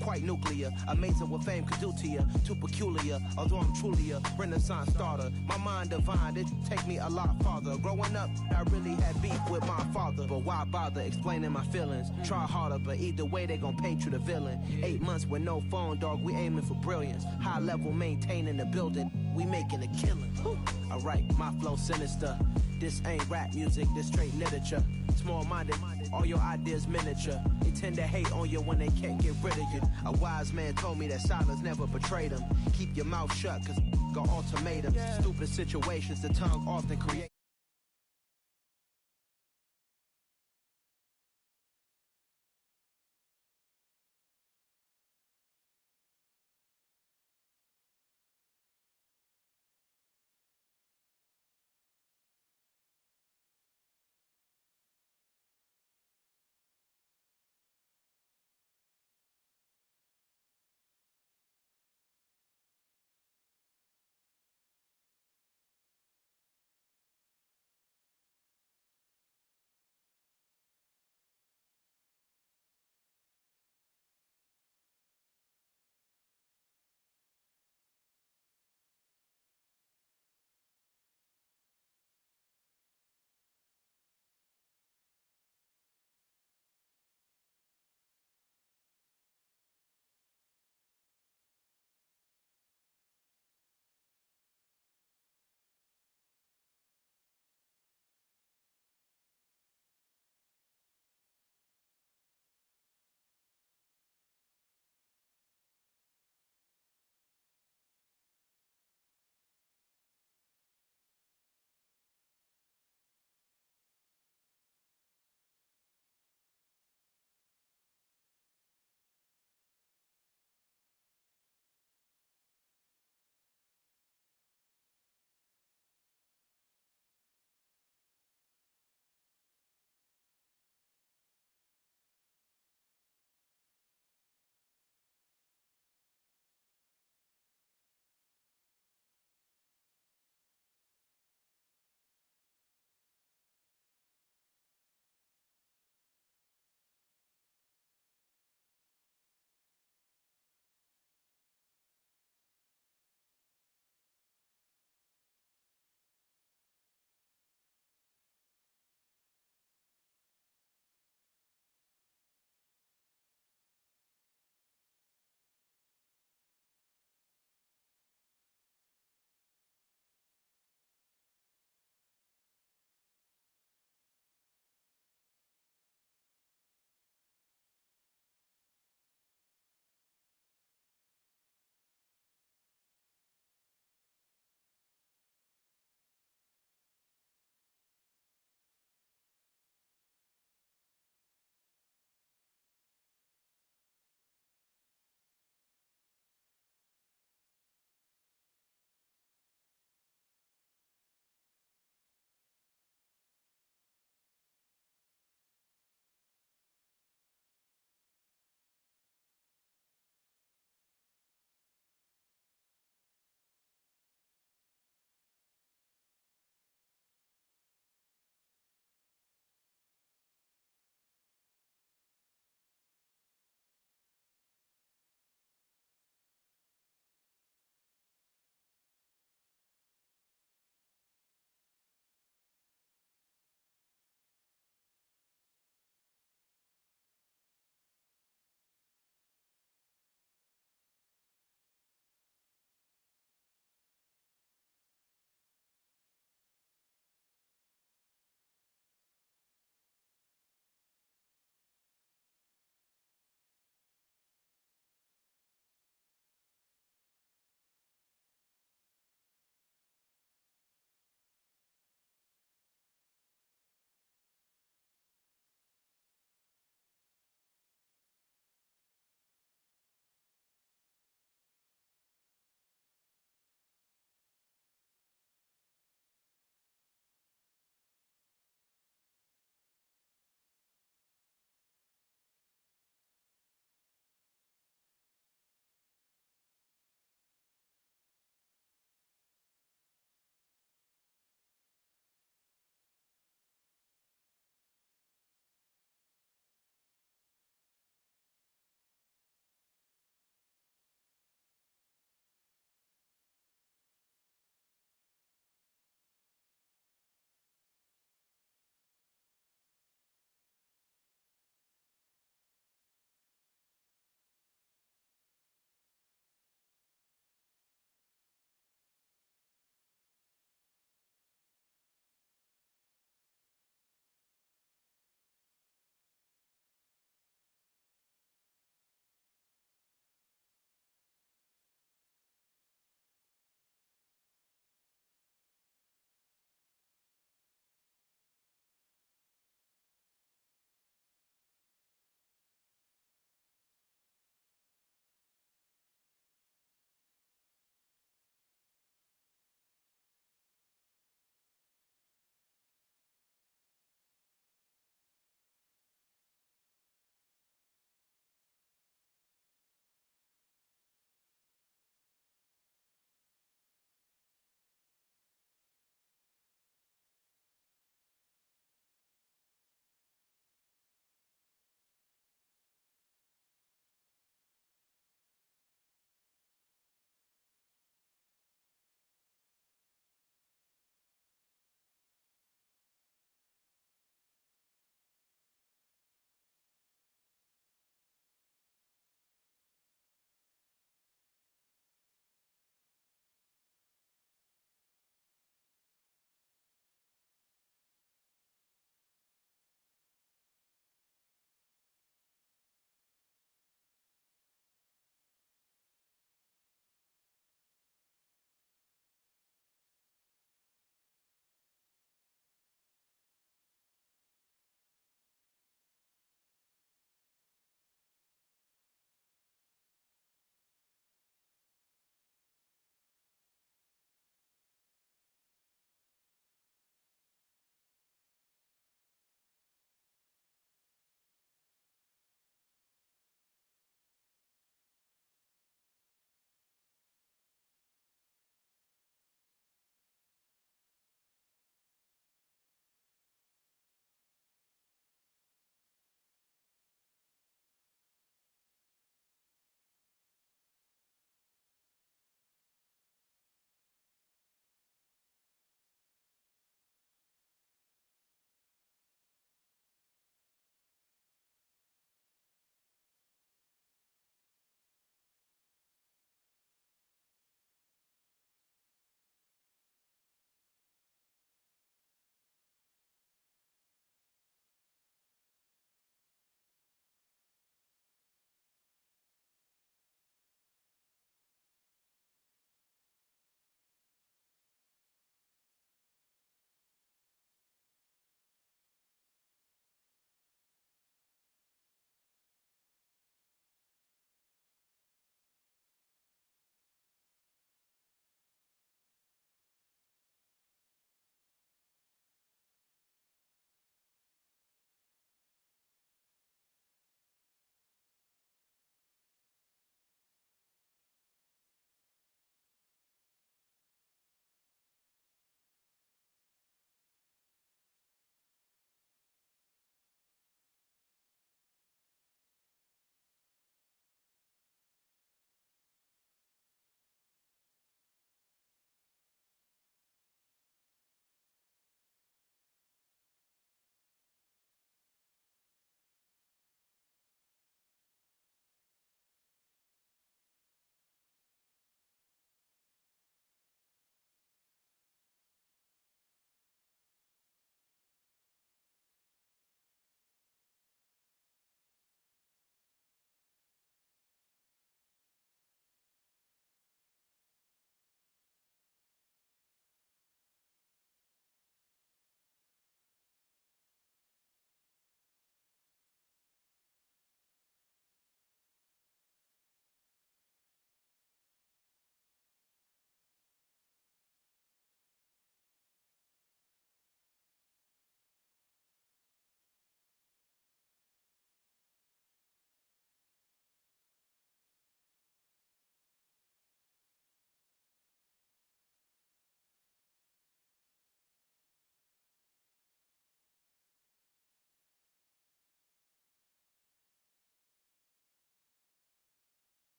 Quite nuclear, amazing what fame could do to you. Too peculiar, although I'm truly a renaissance starter. My mind divine, it take me a lot farther. Growing up, I really had beef with my father. But why bother explaining my feelings? Try harder, but either way they gon' paint you the villain. 8 months with no phone, dog, we aiming for brilliance. High level maintaining the building, we making a killing. Alright, my flow sinister. This ain't rap music, this straight literature. Small-minded, all your ideas miniature. They tend to hate on you when they can't get rid of you. A wise man told me that silence never betrayed him. Keep your mouth shut, cause got ultimatums. Stupid situations the tongue often creates.